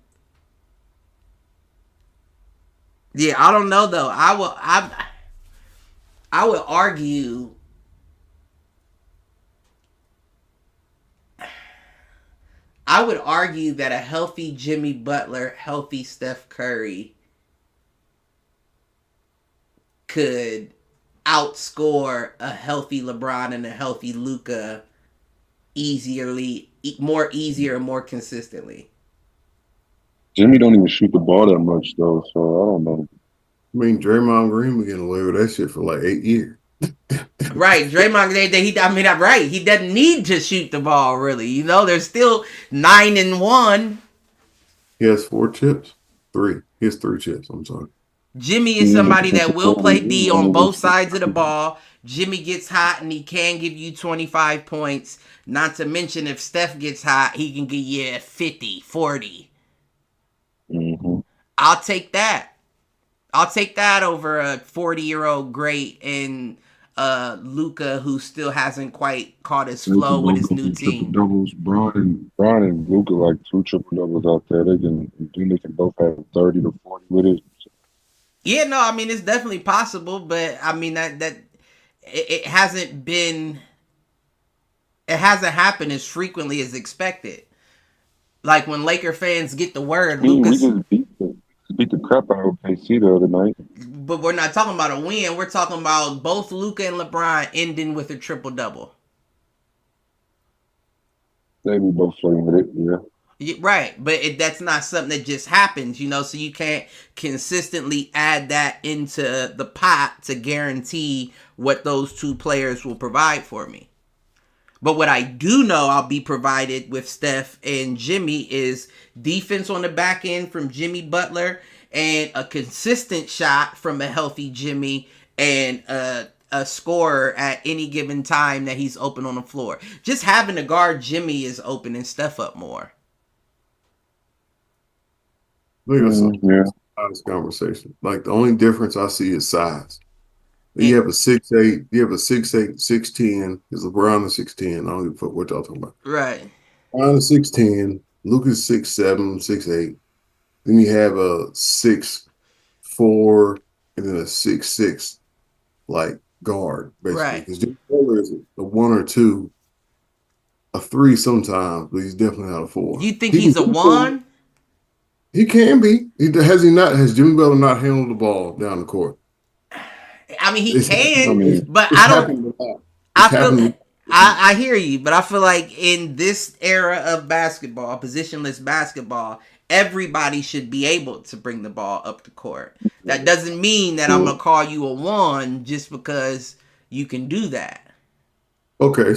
Yeah, I don't know though. I would argue that a healthy Jimmy Butler, healthy Steph Curry could outscore a healthy LeBron and a healthy Luka easier and more consistently. Jimmy don't even shoot the ball that much though, so I don't know. I mean, Draymond Green been getting away with that shit for like 8 years. Right, Draymond. Right. He doesn't need to shoot the ball really. You know, there's still 9-1. He has 4 chips, 3. He has 3 chips. I'm sorry. Jimmy is somebody that will play D on both sides of the ball. Jimmy gets hot and he can give you 25 points. Not to mention if Steph gets hot, he can give you 50, 40. I'll take that. I'll take that over a 40-year-old great in Luka, who still hasn't quite caught his flow with his new team. Doubles, Bron and Luka like 2 triple doubles out there. They can both have 30 to 40 with it. Yeah, no, I mean it's definitely possible, but I mean that it hasn't happened as frequently as expected. Like when Laker fans get the word, Lucas. We just beat the crap out of OKC the other night. But we're not talking about a win. We're talking about both Luka and LeBron ending with a triple double. They be both flirting with it, yeah. Right, but that's not something that just happens, you know, so you can't consistently add that into the pot to guarantee what those two players will provide for me. But what I do know I'll be provided with Steph and Jimmy is defense on the back end from Jimmy Butler and a consistent shot from a healthy Jimmy and a scorer at any given time that he's open on the floor. Just having to guard Jimmy is opening Steph up more. Look at this conversation. Like the only difference I see is size. You have a 6'8", you have a 6'8", 6'10", because LeBron is 6'10". I don't give a fuck what y'all talking about. Right. LeBron is 6'10", Luka's 6'7", 6'8". Then you have a 6'4", and then a 6'6", like guard, basically. Because Jimmy Butler is a 1 or 2, a 3 sometimes, but he's definitely not a 4. You think he's a 1? He can be. Has Jimmy Butler not handled the ball down the court? I mean, he can, but I don't. I hear you, but I feel like in this era of basketball, positionless basketball, everybody should be able to bring the ball up the court. That doesn't mean that I'm gonna call you a 1 just because you can do that. Okay,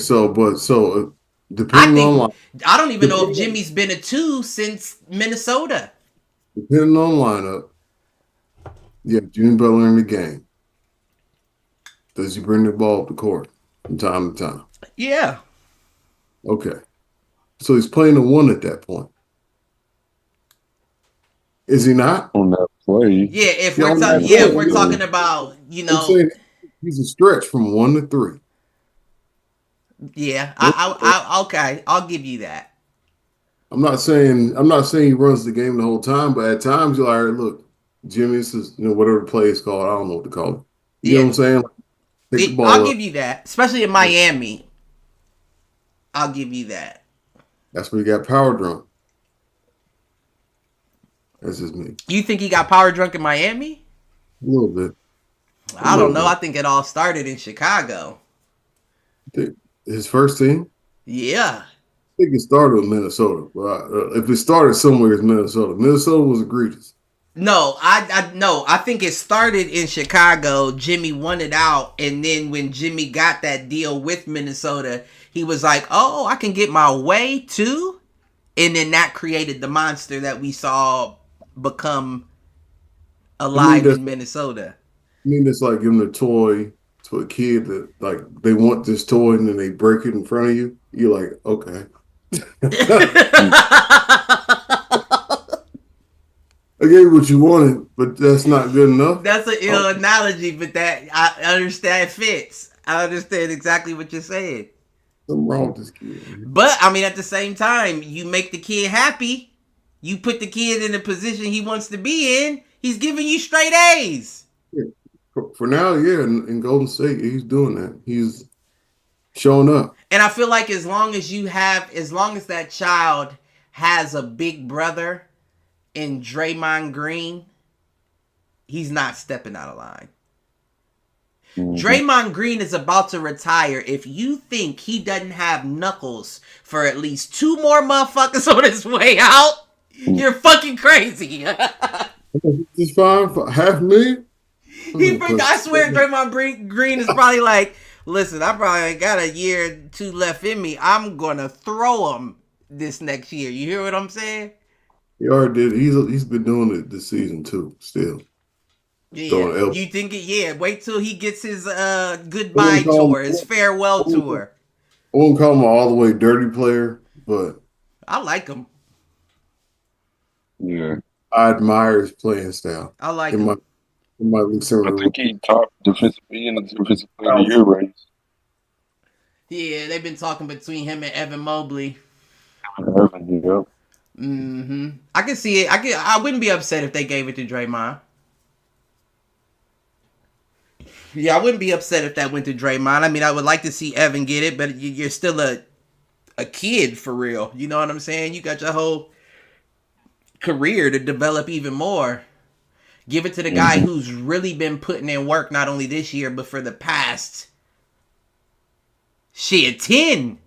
depending on I don't even know if Jimmy's been a 2 since Minnesota. Depending on lineup, yeah, Jimmy Butler in the game. Does he bring the ball up the court from time to time? Yeah. Okay. So he's playing a 1 at that point. Is he not? On that play. Yeah, if we're talking about, you know. He's a stretch from 1 to 3. Yeah. Okay. I'll give you that. I'm not saying he runs the game the whole time, but at times you're like, all right, look, Jimmy, this is, whatever the play is called. I don't know what to call it. You know what I'm saying? I'll give you that, especially in Miami. I'll give you that. That's where he got power drunk. That's just me. You think he got power drunk in Miami? A little bit. I don't know. I think it all started in Chicago. His first team? Yeah. think it started with Minnesota, but if it started somewhere, it's Minnesota. Minnesota was egregious. No, I think it started in Chicago. Jimmy won it out, and then when Jimmy got that deal with Minnesota, he was like, "Oh, I can get my way too," and then that created the monster that we saw become alive in Minnesota. It's like giving a toy to a kid that like they want this toy and then they break it in front of you. You're like, okay. I gave you what you wanted, but that's not good enough. That's an ill analogy, but that I understand fits. I understand exactly what you're saying. Something wrong with this kid. But I mean, at the same time, you make the kid happy. You put the kid in the position he wants to be in. He's giving you straight A's. Yeah. For now, yeah, in Golden State, he's doing that. He's showing up. And I feel like as long as that child has a big brother in Draymond Green, he's not stepping out of line. Mm-hmm. Draymond Green is about to retire. If you think he doesn't have knuckles for at least 2 more motherfuckers on his way out, you're fucking crazy. He's fine for $500,000. I swear Draymond Green is probably like, listen, I probably ain't got a year or 2 left in me. I'm going to throw him this next year. You hear what I'm saying? He already did. He's been doing it this season too, still. Yeah, you think it? Yeah, wait till he gets his goodbye tour, his farewell tour. I won't call him an all the way dirty player, but I like him. Yeah, I admire his playing style. I like him. I think he top defensive in the defensive player of the year race. Yeah, they've been talking between him and Evan Mobley. Evan, yeah. Mm-hmm. I can see it. I wouldn't be upset if they gave it to Draymond. Yeah, I wouldn't be upset if that went to Draymond. I mean, I would like to see Evan get it, but you're still a kid for real. You know what I'm saying? You got your whole career to develop even more. Give it to the guy who's really been putting in work, not only this year, but for the past 10.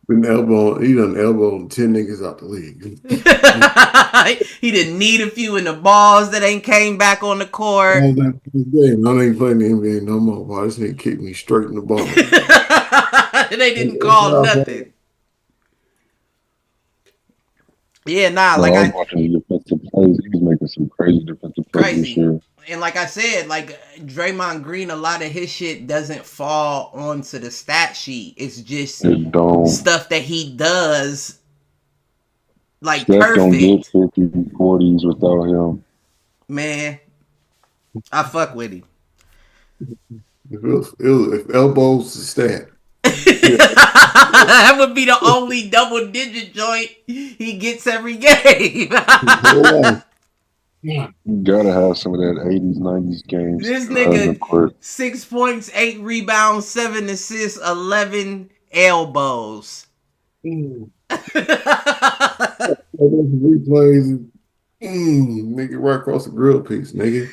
He done elbowed 10 niggas out the league. He didn't need a few in the balls that ain't came back on the court. I ain't playing the NBA no more. Why this nigga kicked me straight in the ball? They didn't call nothing. Yeah, nah. I was watching the defensive plays. He was making some crazy defensive plays this year. And like I said, like Draymond Green, a lot of his shit doesn't fall onto the stat sheet. It's just stuff that he does, like Steph perfect. Don't get 50s, 40s without him. Man, I fuck with him. If elbows the stat. That would be the only double-digit joint he gets every game. You gotta have some of that 80s, 90s games. This nigga, 6 points, 8 rebounds, 7 assists, 11 elbows. Replays, nigga, right across the grill piece, nigga.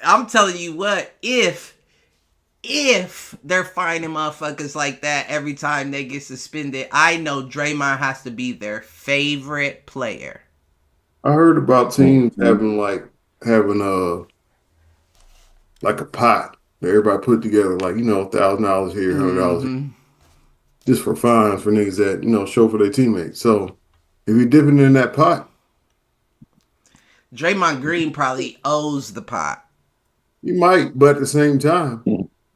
I'm telling you what, if they're finding motherfuckers like that every time they get suspended, I know Draymond has to be their favorite player. I heard about teams having a pot that everybody put together, like, $1,000 here, $100 just for fines for niggas that, show for their teammates. So if you're dipping in that pot, Draymond Green probably owes the pot. You might, but at the same time,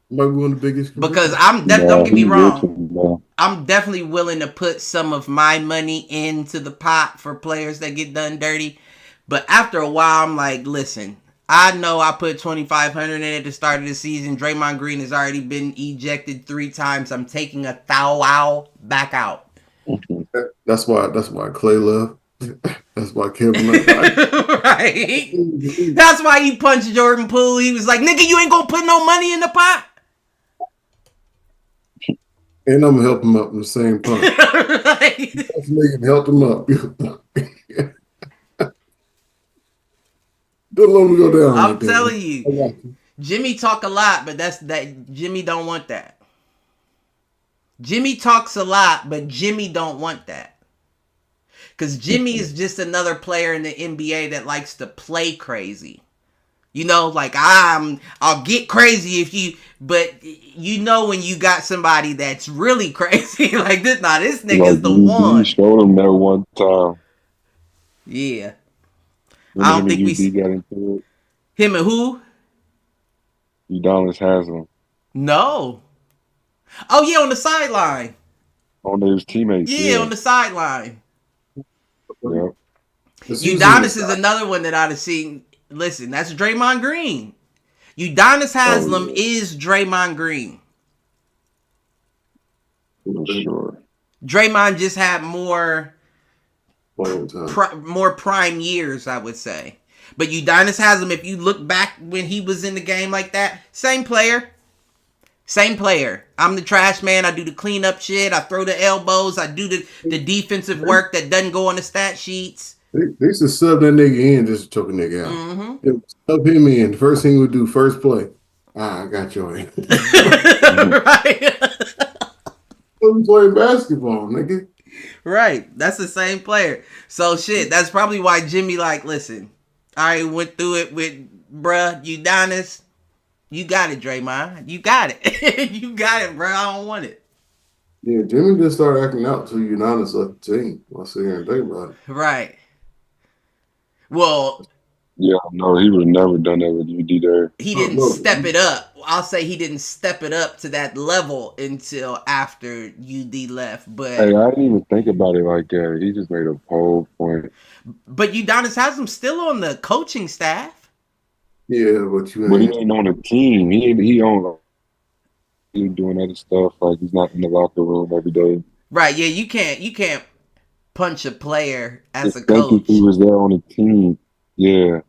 might be one of the biggest. Because don't get me wrong, I'm definitely willing to put some of my money into the pot for players that get done dirty. But after a while, I'm like, listen, I know I put $2,500 in at the start of the season. Draymond Green has already been ejected 3 times. I'm taking $1,000 back out. That's why Clay left. That's why Kevin left. Right. That's why he punched Jordan Poole. He was like, nigga, you ain't gonna put no money in the pot. And I'm gonna help him up in the same punch. Right. That's me and help him up. Don't let him go down. I'm telling you. Jimmy talk a lot, but Jimmy don't want that. Jimmy talks a lot, but Jimmy don't want that. Because Jimmy is just another player in the NBA that likes to play crazy. You know, like I'll get crazy if you, but you know when you got somebody that's really crazy like this. Nah, this nigga's Like the UD one. showed him that one time. Yeah, I Remember don't him think and we UD got into it? him and who? Udonis has him No. Oh yeah, on the sideline. on his teammates. Yeah, Yeah, on the sideline. yeah. It's usually the Udonis is side. another one that I'd have seen. Listen, that's Draymond Green. Udonis Oh Haslam yeah, is Draymond Green. for sure. Draymond just had more Long time. more prime years, I would say. But Udonis Haslam, if you look back when he was in the game like that, same player. Same player. I'm the trash man. I do the cleanup shit. I throw the elbows. I do the defensive work that doesn't go on the stat sheets. They used to sub that nigga in just to choke a nigga out. Mm-hmm. They would sub him in. The first thing he would do, first play. I got your ass. Right. I'm playing basketball, nigga. Right. That's the same player. So shit, that's probably why Jimmy like, listen, I went through it with bruh, Udonis. You got it, Draymond. You got it. You got it, bro. I don't want it. Yeah, Jimmy just started acting out till Udonis left the team. I sit here and think about it. Right. Well, Yeah, no, he would have never done that with UD there. he Oh, didn't no. step it up. I'll say he didn't step it up to that level until after UD left. Hey, I didn't even think about it like that. He just made a whole point. But Udonis has him still on the coaching staff. Yeah, but you But he ain't. ain't on the team. He on. He doing other stuff. Like he's not in the locker room every day. Right, yeah, you can't punch a player as Just a think if coach. he was there on the team. Yeah.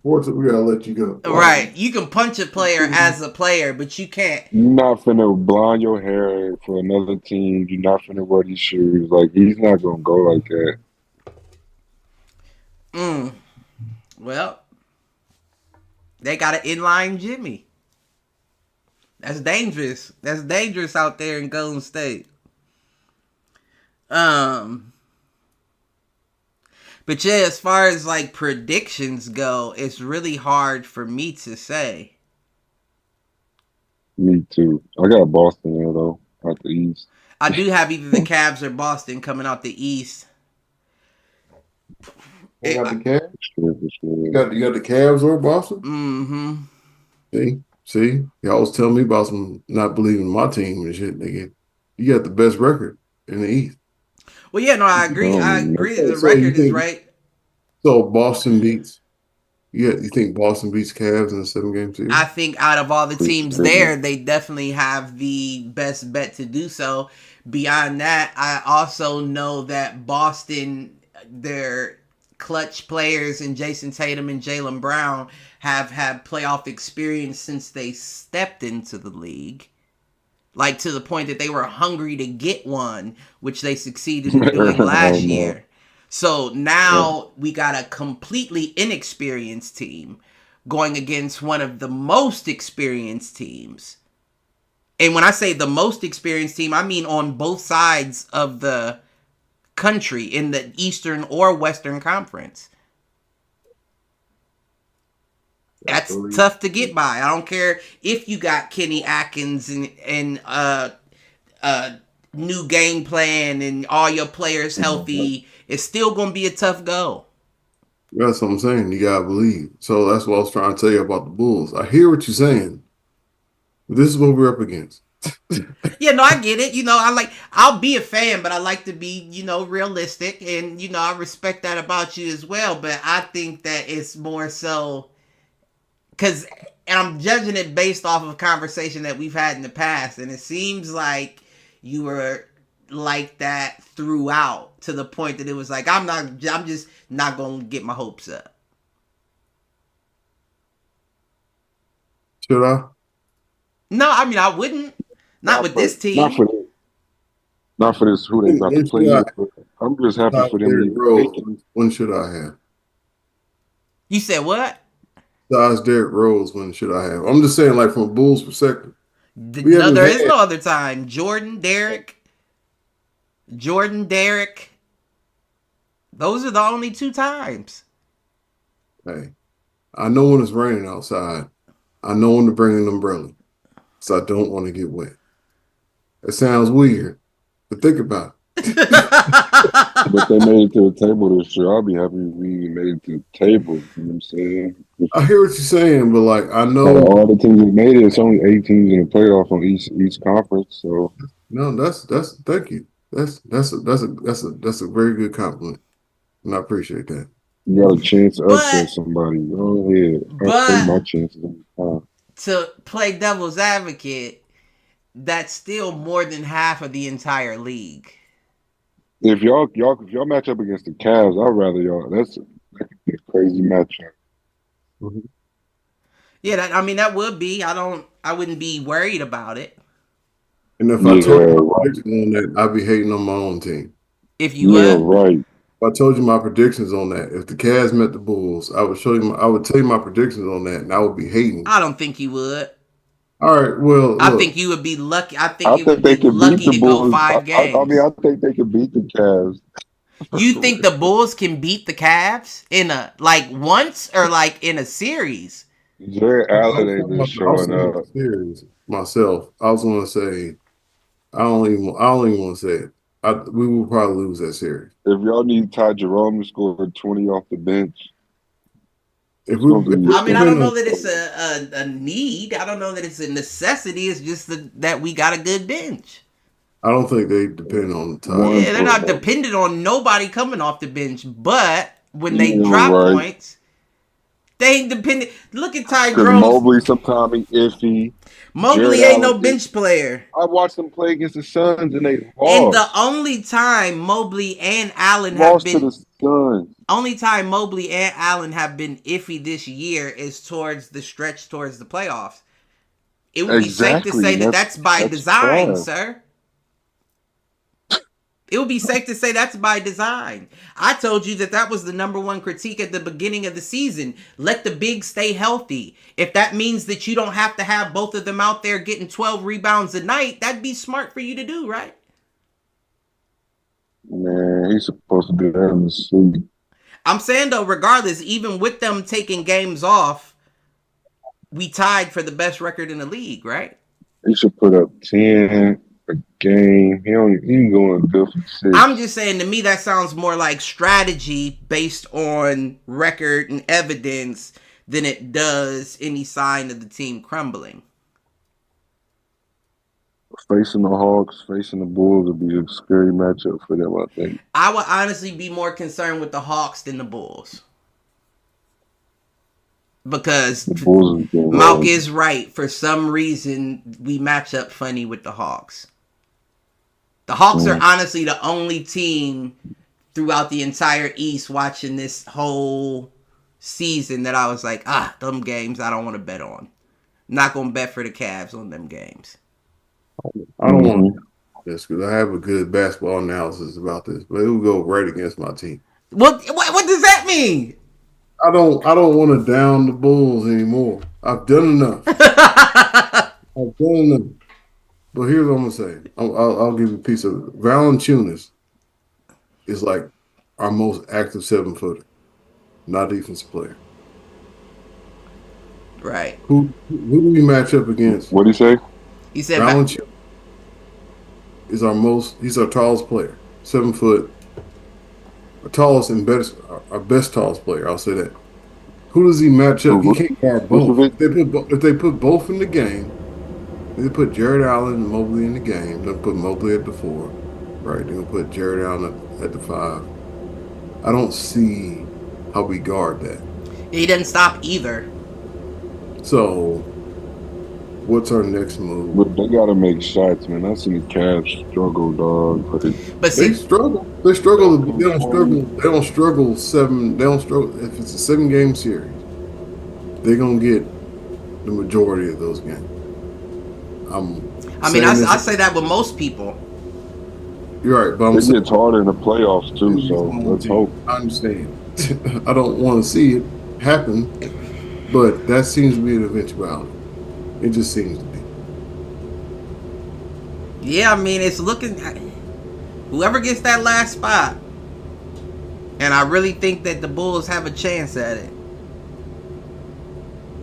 Fortunately, we gotta let you go. Right. You can punch a player as a player, but you can't. You're not finna blonde your hair for another team. You're not finna wear these shoes. Like he's not gonna go like that. Well, they got an inline Jimmy. That's dangerous. That's dangerous out there in Golden State. But yeah, as far as like predictions go, it's really hard for me to say. Me too. I got Boston there though, out the East. I do have either the Cavs or Boston coming out the East. You got the Cavs. For sure. You got the Cavs or Boston. Mm-hmm. See, y'all was telling me about some not believing in my team and shit, nigga. You got the best record in the East. Well, yeah, no, I agree. I agree. The So record is right. So Boston beats. Yeah, you think Boston beats Cavs in a 7-game series? I think out of all the For teams sure. there, they definitely have the best bet to do so. Beyond that, I also know that Boston, their clutch players in Jason Tatum and Jaylen Brown have had playoff experience since they stepped into the league. Like to the point that they were hungry to get one, which they succeeded in doing last year. So now we got a completely inexperienced team going against one of the most experienced teams. And when I say the most experienced team, I mean on both sides of the country in the Eastern or Western Conference. That's tough to get by. I don't care if you got Kenny Atkins and new game plan and all your players healthy. It's still going to be a tough go. That's what I'm saying. You gotta believe. So that's what I was trying to tell you about the Bulls. I hear what you're saying. But this is what we're up against. Yeah, no, I get it. You know, I'll be a fan, but I like to be, realistic. And, I respect that about you as well. But I think that it's more so because, and I'm judging it based off of a conversation that we've had in the past. And it seems like you were like that throughout to the point that it was like, I'm just not going to get my hopes up. Should I? No, I mean, I wouldn't. Not with this team. Not for this who they about to play with. I'm just happy for them. When should I have? You said what? Besides Derrick Rose, when should I have? I'm just saying, like from a Bulls perspective. No, there is no other time. Jordan, Derrick. Those are the only two times. Hey, I know when it's raining outside. I know when to bring an umbrella, so I don't want to get wet. It sounds weird, but think about But they made it to the table this year. I'll be happy we made it to the table. You know what I'm saying? I hear what you're saying, but like I Out of know, all the teams that made it, it's only 8 teams in the playoff on each conference. So no, that's thank you. That's a very good compliment, and I appreciate that. you got a chance to upset but somebody. Go ahead. I'll take but my chances every time. to play devil's advocate, that's still more than half of the entire league. If y'all match up against the Cavs, I'd rather y'all. That could be a crazy matchup. Mhm. Yeah, I mean that would be. I wouldn't be worried about it And if I Yeah, told you my right. predictions on that, I'd be hating on my own team. if you Yeah, would. right. If I told you my predictions on that, if the Cavs met the Bulls, I would show you. I would tell you my predictions on that, and I would be hating. I don't think you would. All right, well, I think look, you would be lucky. I think I it think would they be could beat lucky the to go Bulls. 5 games. I think they could beat the Cavs. You think the Bulls can beat the Cavs in a like once or like in a series? Jared I Allen was ain't talking been about the showing outside up. series myself. I was going to say I don't even want to say it. We will probably lose that series If y'all need Ty Jerome to score 20 off the bench, if it's going to we if be we I mean, I depend don't on. know that it's a need. I don't know that it's a necessity. It's just that we got a good bench. I don't think they depend on Ty. one Yeah, they're for not dependent on nobody coming off the bench. But when they yeah, drop right. points, they ain't dependent. Look at Because Tyrone. Mobley sometimes he iffy. Jared Mobley ain't Allen no is. bench player. I watched them play against the Suns and they And the lost. only time Mobley and Allen have Lost to been the Suns. only time Mobley and Allen have been iffy this year is towards the stretch towards the playoffs. It would be safe to Exactly. say And that that's by that's design, trash. sir. It would be safe to say that's by design. I told you that was the number one critique at the beginning of the season. Let the bigs stay healthy. If that means that you don't have to have both of them out there getting 12 rebounds a night, that'd be smart for you to do, right? Man, he's supposed to do that in the sleep. I'm saying though, regardless, even with them taking games off, we tied for the best record in the league, right? He should put up 10 a game. He can go in good for I'm 6. just saying, to me, that sounds more like strategy based on record and evidence than it does any sign of the team crumbling. Facing the Hawks, facing the Bulls would be a scary matchup for them, I think. I would honestly be more concerned with the Hawks than the Bulls. Because The Bulls is getting Malk rolling. is right. For some reason, we match up funny with the Hawks. The Hawks are honestly the only team throughout the entire East watching this whole season that I was like, them games I don't want to bet on. Not going to bet for the Cavs on them games. I don't want to this because I have a good basketball analysis about this, but it will go right against my team. What does that mean? I don't want to down the Bulls anymore. I've done enough. I've done enough. But here's what I'm gonna say. I'll give you a piece of it. Valanciunas is like our most active 7-footer, not defensive player. Right. Who do we match up against? What do you say? He said, Valanciunas is he's our tallest player, 7 foot, our tallest and best, our best tallest player. I'll say that. Who does he match up? He can't guard both. Vucevic? If they put both in the game, if they put Jared Allen and Mobley in the game, they'll put Mobley at the 4, right? They'll put Jared Allen at the 5. I don't see how we guard that. he didn't stop either. So, what's our next move? But they got to make shots, man. I seen the Cavs struggle, dog. But But They see, struggle. They struggle. They don't struggle. They don't struggle 7. They don't struggle. If it's a 7-game series, they're gonna get the majority of those games. I mean, I say that with most people. You're right, but it gets harder in the playoffs, too, so let's hope. I understand. I don't want to see it happen, but that seems to be an eventuality. It just seems to be. Yeah, I mean, it's looking. Whoever gets that last spot, And I really think that the Bulls have a chance at it.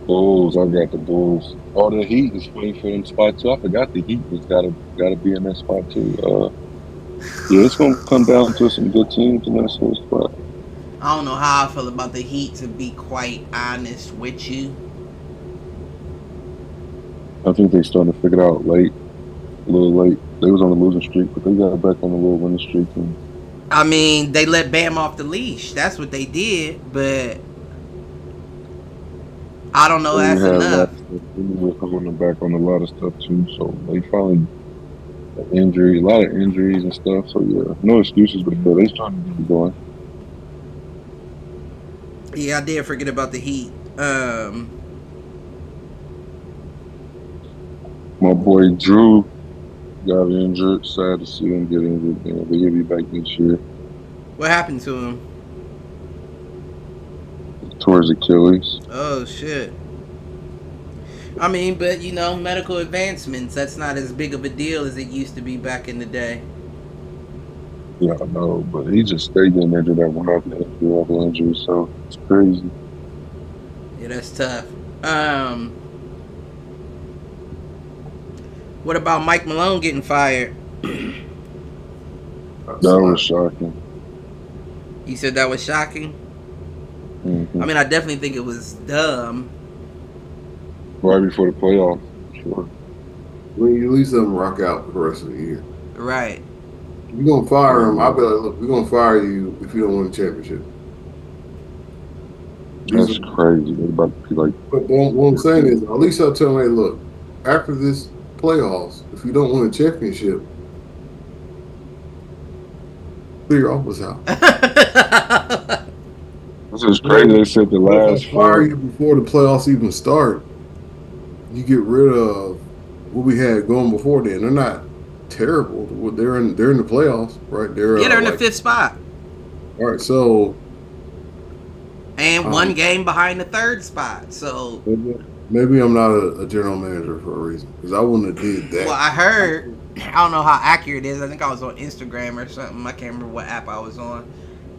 Bulls, I got the Bulls. All the Heat is fighting for them spot too. I forgot the Heat was gotta be in that spot too. Yeah, it's gonna come down to some good teams in that sort of spot. I don't know how I feel about the Heat, to be quite honest with you. I think they starting to figure it out late, a little late. They was on a losing streak, but they got back on a little winning streak. And I mean, they let Bam off the leash. That's what they did, but I don't know they that's had a lot enough. of stuff. They were holding them back on a lot of stuff too. So they finally injuries, a lot of injuries and stuff. So yeah, no excuses, but they starting to get going. Yeah, I did forget about the Heat. My boy Drew got injured. Sad to see him get injured, but he'll be back next year. What happened to him? Towards Achilles. Oh shit. I mean, but you know, medical advancements, that's not as big of a deal as it used to be back in the day. Yeah, I know, but he just stayed getting injured at one after injury, so it's crazy. Yeah, that's tough. What about Mike Malone getting fired? That was shocking. You said that was shocking? Mm-hmm. I mean, I definitely think it was dumb. Right before the playoffs, sure. Well, you at least let them rock out for the rest of the year. Right. If you're gonna fire him, I'll be like, look, we're gonna fire you if you don't win the championship. That's crazy. They're about to be like. But what I'm saying is, at least I'll tell them, hey, look, after this playoffs, if you don't win a championship, clear your office out. This is crazy. They said the last if I fire you before the playoffs even start, you get rid of what we had going before then. They're not terrible. They're in the playoffs, right? They're in the fifth spot. All right, so and one game behind the third spot. So maybe I'm not a general manager for a reason, because I wouldn't have did that. Well, I heard, I don't know how accurate it is. I think I was on Instagram or something. I can't remember what app I was on.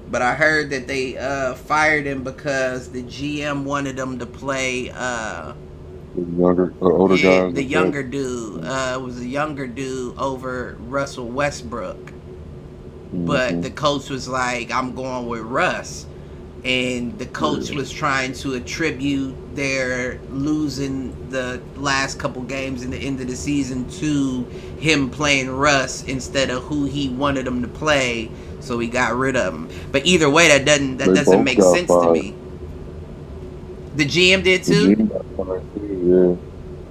But I heard that they fired him because the GM wanted him to play older guys. The younger dude was a younger dude over Russell Westbrook. Mm-hmm. But the coach was like, I'm going with Russ. And the coach was trying to attribute their losing the last couple games in the end of the season to him playing Russ instead of who he wanted him to play. So he got rid of him. But either way, that doesn't make sense to me. The GM did too? Yeah.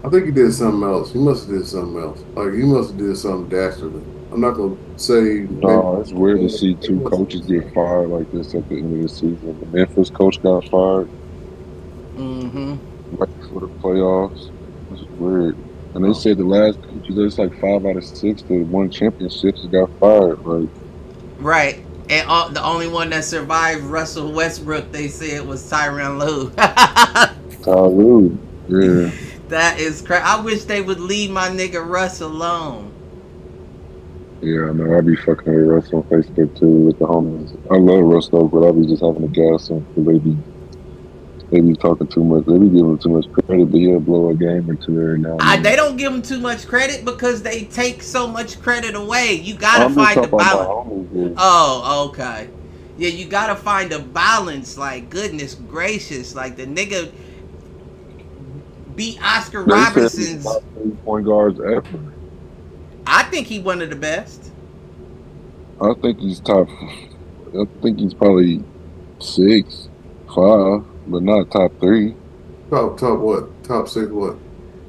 I think he did something else. He must have did something else. Like, he must have did something dastardly. I'm not going to say... No, it's weird to see two coaches get fired like this at the end of the season. The Memphis coach got fired. Mm-hmm. Right before the playoffs. It's weird. And they said the last coaches, there's like 5 out of 6 that won championships got fired. Like, right. And the only one that survived Russell Westbrook, they said, was Tyronn Lue. Lue, yeah. That is crazy. I wish they would leave my nigga Russ alone. Yeah, I know. I be fucking with Russ on Facebook too with the homies. I love Russ though, but I be just having to gas him because they be talking too much. They be giving him too much credit, but he'll blow a game or two every now and then. They don't give him too much credit because they take so much credit away. You gotta find the balance. Oh, okay. Yeah, you gotta find a balance. Like, goodness gracious, like the nigga beat Oscar Robertson's point guards ever. I think he's one of the best. I think he's top. I think he's probably 6, 5, but not top 3. Top what? Top 6 what?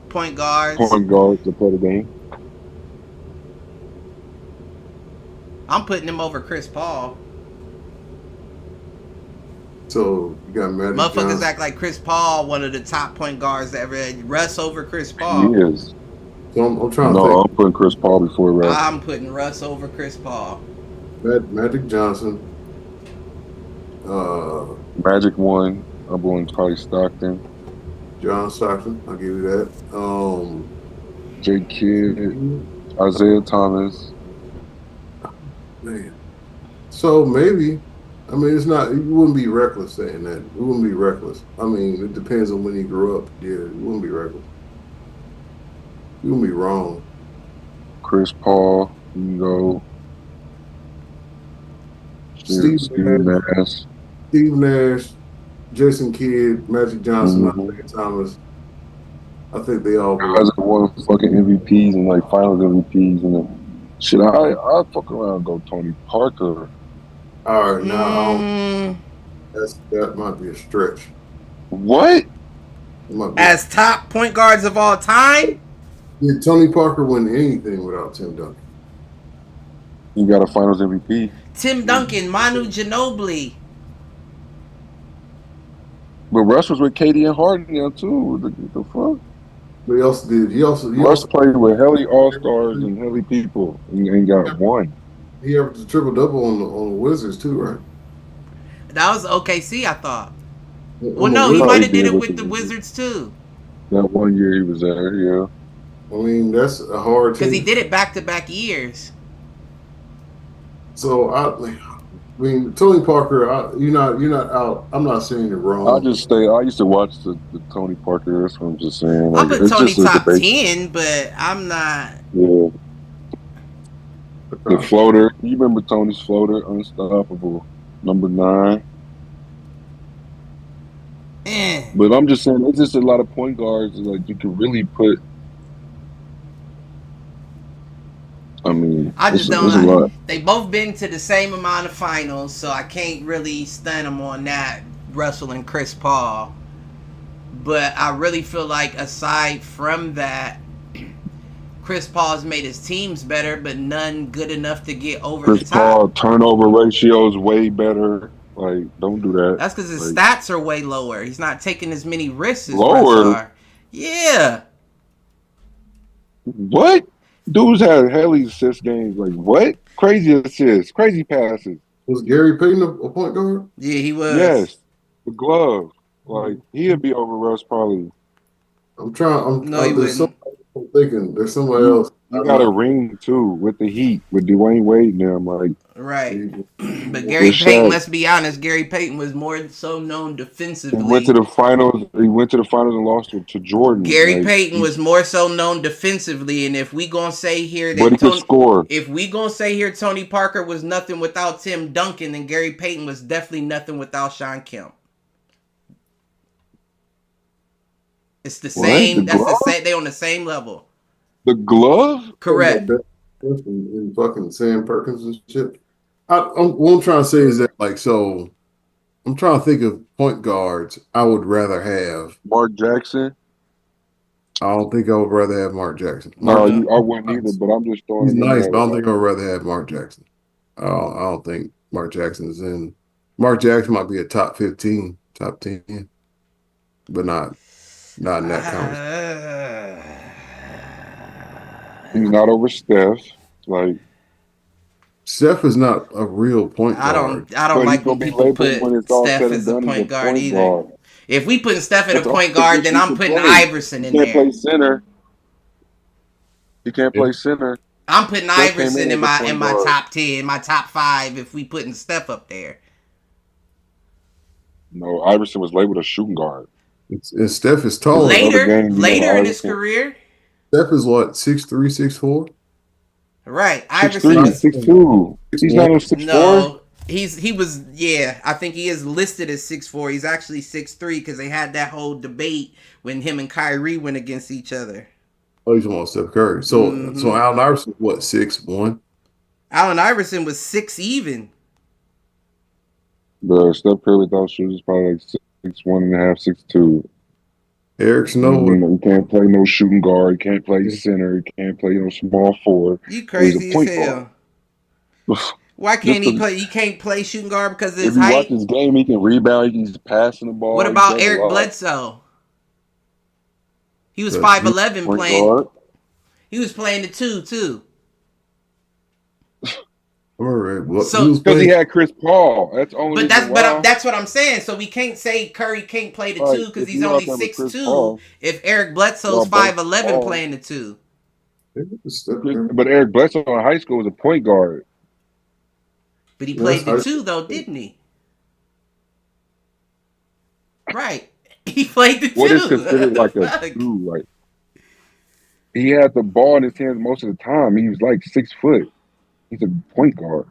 Point guards. Point guards to play the game. I'm putting him over Chris Paul. So you got Magic Motherfuckers Johnson. act like Chris Paul, one of the top point guards ever. Russ over Chris Paul. He is. So I'm trying to think. I'm putting Chris Paul before Russ. I'm putting Russ over Chris Paul. Magic Johnson. Magic 1. I'm going probably Stockton. John Stockton. I'll give you that. Jake Kidd. Isaiah Thomas. Man. So maybe I mean, it's not. You wouldn't be reckless saying that. It wouldn't be reckless. I mean, it depends on when you grew up. Yeah, it wouldn't be reckless. You wouldn't be wrong. Chris Paul, Steve Steve Nash, Nash. Steve Nash, Jason Kidd, Magic Johnson, Mm-hmm. Isaiah Thomas. I think they all Guys belong. that won fucking MVPs and like finals MVPs and shit. I fuck around and go Tony Parker. All right, now Mm, that might be a stretch. What? It might be. as top point guards of all time, Did Tony Parker win anything without Tim Duncan? You got a finals MVP. Tim Duncan, Manu Ginobili. But Russ was with KD and Harden now too. The fuck? But he also did. He Russ also played with Helly All Stars and Helly people and ain't got one. he averaged a triple double on the Wizards too, right? That was OKC, I thought. Well, On the no, he No, might Wizards. have did it with the Wizards too, That 1 year he was there, yeah. I mean, that's a hard because he team. did it back-to-back years. So I mean, Tony Parker, you're not out. I'm not saying you're wrong. I used to watch the Tony Parker. That's what I'm just saying. I'll Like put it's Tony just a top debate. 10, but I'm not. Yeah. The floater. You remember Tony's floater? Unstoppable. Number 9. But I'm just saying, it's just a lot of point guards. Like you could really put. I mean, I just don't it's a know. lot. They both been to the same amount of finals, so I can't really stun them on that. Russell and Chris Paul. But I really feel like aside from that, Chris Paul's made his teams better, but none good enough to get over Chris the top. Paul turnover ratio is way better. Like, don't do that. That's because his Like, stats are way lower. He's not taking as many risks as Russ lower. are. Yeah. What? Dudes had hella assist games. Like, what? Crazy assists, crazy passes. Was Gary Payton a point guard? Yeah, he was. Yes. The glove. Like, he'd be over Russ probably. I'm trying. No, he There's wouldn't. somebody I'm thinking. There's somebody You, else. you I'm got a not. ring, too, with the Heat, with Dwayne Wade and them. Like, Right. But with Gary Payton, Shaq. let's be honest, Gary Payton was more so known He defensively. went to the finals. He went to the finals and lost to Jordan. Gary Like, Payton was more so known defensively, and if we gonna say here but he that could score. if we gonna say here Tony Parker was nothing without Tim Duncan, then Gary Payton was definitely nothing without Sean Kemp. It's the What? same. The That's the glove? same. They on the same level. The glove? Correct. And fucking Sam Perkins and shit. What I'm trying to say is that, like, so I'm trying to think of point guards I would rather have. Mark Jackson? I don't think I would rather have Mark Jackson. No, Mark, I wouldn't either, but I'm just throwing he's it in nice, there. but I don't think I would rather have Mark Jackson. I don't think Mark Jackson's in. Mark Jackson might be a top 15, top 10, but not in that conversation. He's not over Steph. Like, Steph is not a real point I guard. don't but he's like when gonna be people labeled when put it's all Steph said and as a done. He's a point guard point either. guard. If we putting Steph at That's a the point only guard, then position I'm he putting can play. Iverson He in can't there. play center. He can't play center. I'm putting Steph came Iverson in in as a my point guard. top 10, my top 5 if we putting Steph up there. No, Iverson was labeled a shooting guard. And Steph is taller. Later. Later in his career. Steph is what, 6'3", 6'4"? Right. 6'3", Iverson was 6'2". He's not on 6'4". No. He was I think he is listed as 6'4". He's actually 6'3" because they had that whole debate when him and Kyrie went against each other. Oh, he's on Steph Curry. So Allen Iverson, what, 6'1"? Allen Iverson was 6 even. The Steph Curry without shoes is probably like 6'1.5", 6'2". Eric Snow. He can't play no shooting guard. He can't play center. He can't play no small forward. You crazy as hell. Guard. Why can't he play? He can't play shooting guard because of his if you height. watch his game, he can rebound. He's passing the ball. What about Eric Bledsoe? He was 5'11" playing. Guard. He was playing the 2 too. All right. So because he had Chris Paul, that's only. But that's what I'm saying. So we can't say Curry can't play the 2 because he's only 6'2". If Eric Bledsoe's 5'11" playing the 2. But Eric Bledsoe in high school was a point guard. But he played the 2 though, didn't he? Right. He played the What is two. considered What the like a fuck? two? Like he had the ball in his hands most of the time. He was like 6 foot. He's a point guard.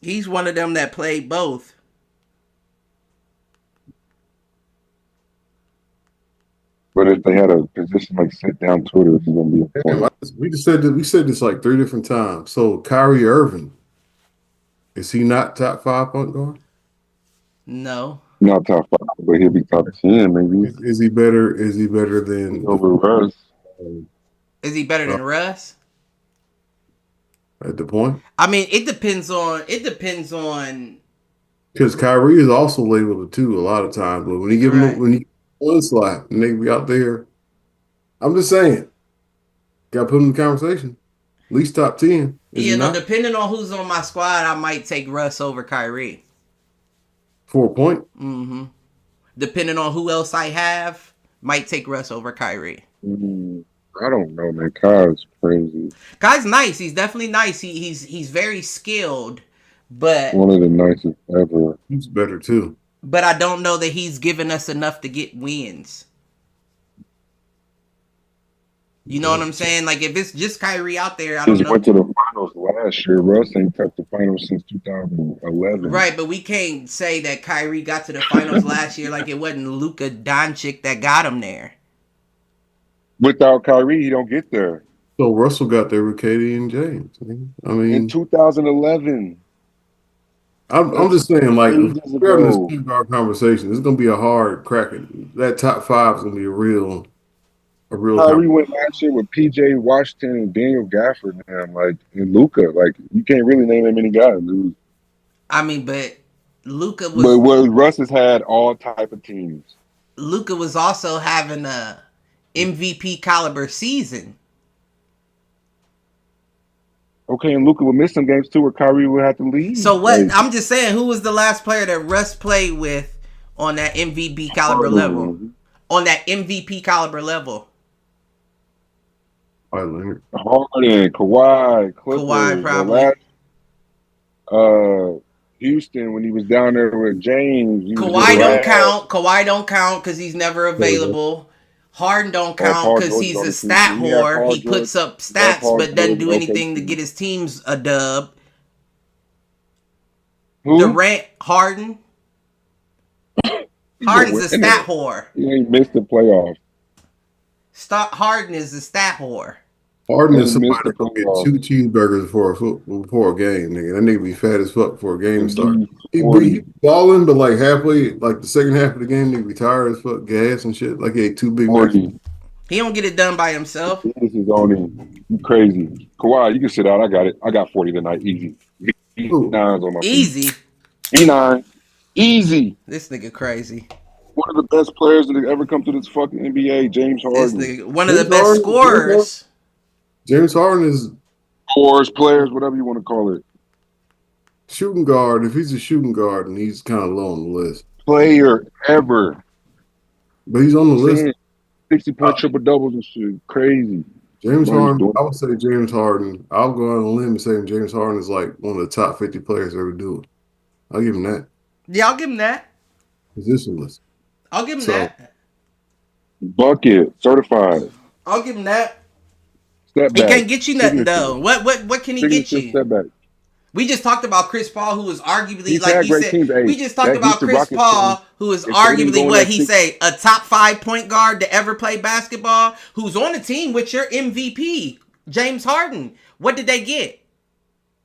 He's one of them that played both. But if they had a position like sit down Twitter, he's gonna be a Damn, point. we just said that we said this like 3 different times. So Kyrie Irving, is he not top 5 point guard? No. Not top five, but he'll be top 10 maybe. Is he better? Is he better He's than the over Russ. Is he better uh, than Russ? at the point? I mean, it depends on Because Kyrie is also labeled a two a lot of times, but when he give him right. when he one slap and they be out there, I'm just saying, got to put him in the conversation. At least top 10. Is he You know, not? depending on who's on my squad, I might take Russ over Kyrie. 4 point. Mm-hmm. Depending on who else I have, might take Russ over Kyrie. I don't know, man. Kyle's crazy. Guy's nice. He's definitely nice. He's very skilled, but One of the nicest ever. He's better too. I don't know that he's given us enough to get wins. You know what I'm saying? Like if it's just Kyrie out there, I don't Just know. went to the finals last year. Russ ain't touched the finals since 2011. Right, but we can't say that Kyrie got to the finals last year like it wasn't Luka Doncic that got him there. Without Kyrie, he don't get there. So Russell got there with KD and James. I In mean, 2011. I'm just saying, like, if Ages we're having this ago. point guard conversation, it's going to be a hard cracking. That top five is going to be a real Kyrie went last year with PJ Washington and Daniel Gafford and Luca. Like you can't really name that many guys, dude. I mean, but Luka But was Russ has had all type of teams. Luka was also having a MVP caliber season. Okay, and Luca would miss some games too, where Kyrie would have to leave. So what? I'm just saying, who was the last player that Russ played with on that MVP caliber level? On that MVP caliber level. Leonard. Harden, Kawhi, Clippers, Kawhi probably. Houston when he was down there with James. Kawhi don't count. Kawhi don't count because he's never available. Harden don't count because he's a stat whore. He puts up stats but doesn't do anything to get his teams a dub. Who? Durant, Harden. Harden's a stat whore. He ain't missed the playoffs. Harden is a stat whore. Harden is somebody that gonna get 2 cheeseburgers before a game, nigga. That nigga be fat as fuck before a game starts. He balling, but like halfway, like the second half of the game, nigga be tired as fuck, gas and shit. Like he ate 2 Big Macs. He don't get it done by himself. This is on him. You crazy. Kawhi, you can sit out. I got it. I got 40 tonight. Easy. E9's on my Easy. feet. E9. Easy. This nigga crazy. One of the best players that ever come to this fucking NBA, James Harden. This nigga, one of the best scorers. James Harden is Scores, players, whatever you want to call it. Shooting guard. If he's a shooting guard, and he's kind of low on the list. Player ever. But he's on the list. 60-point triple doubles and shit. Crazy. James Harden, I would say James Harden. I'll go on a limb and say James Harden is like one of the top 50 players ever do it. I'll give him that. Yeah, I'll give him that. Positionless. I'll give him that. Bucket, certified. I'll give him that. Step He back. can't get you nothing though. What can he get you? Step back. We just talked about Chris Paul, who was arguably, He's like had he great said, teams. Hey, we just talked that about Houston Chris Rockets Paul, team, who is if they didn't arguably go in what that he six- say, a top 5 point guard to ever play basketball, who's on the team with your MVP, James Harden. What did they get?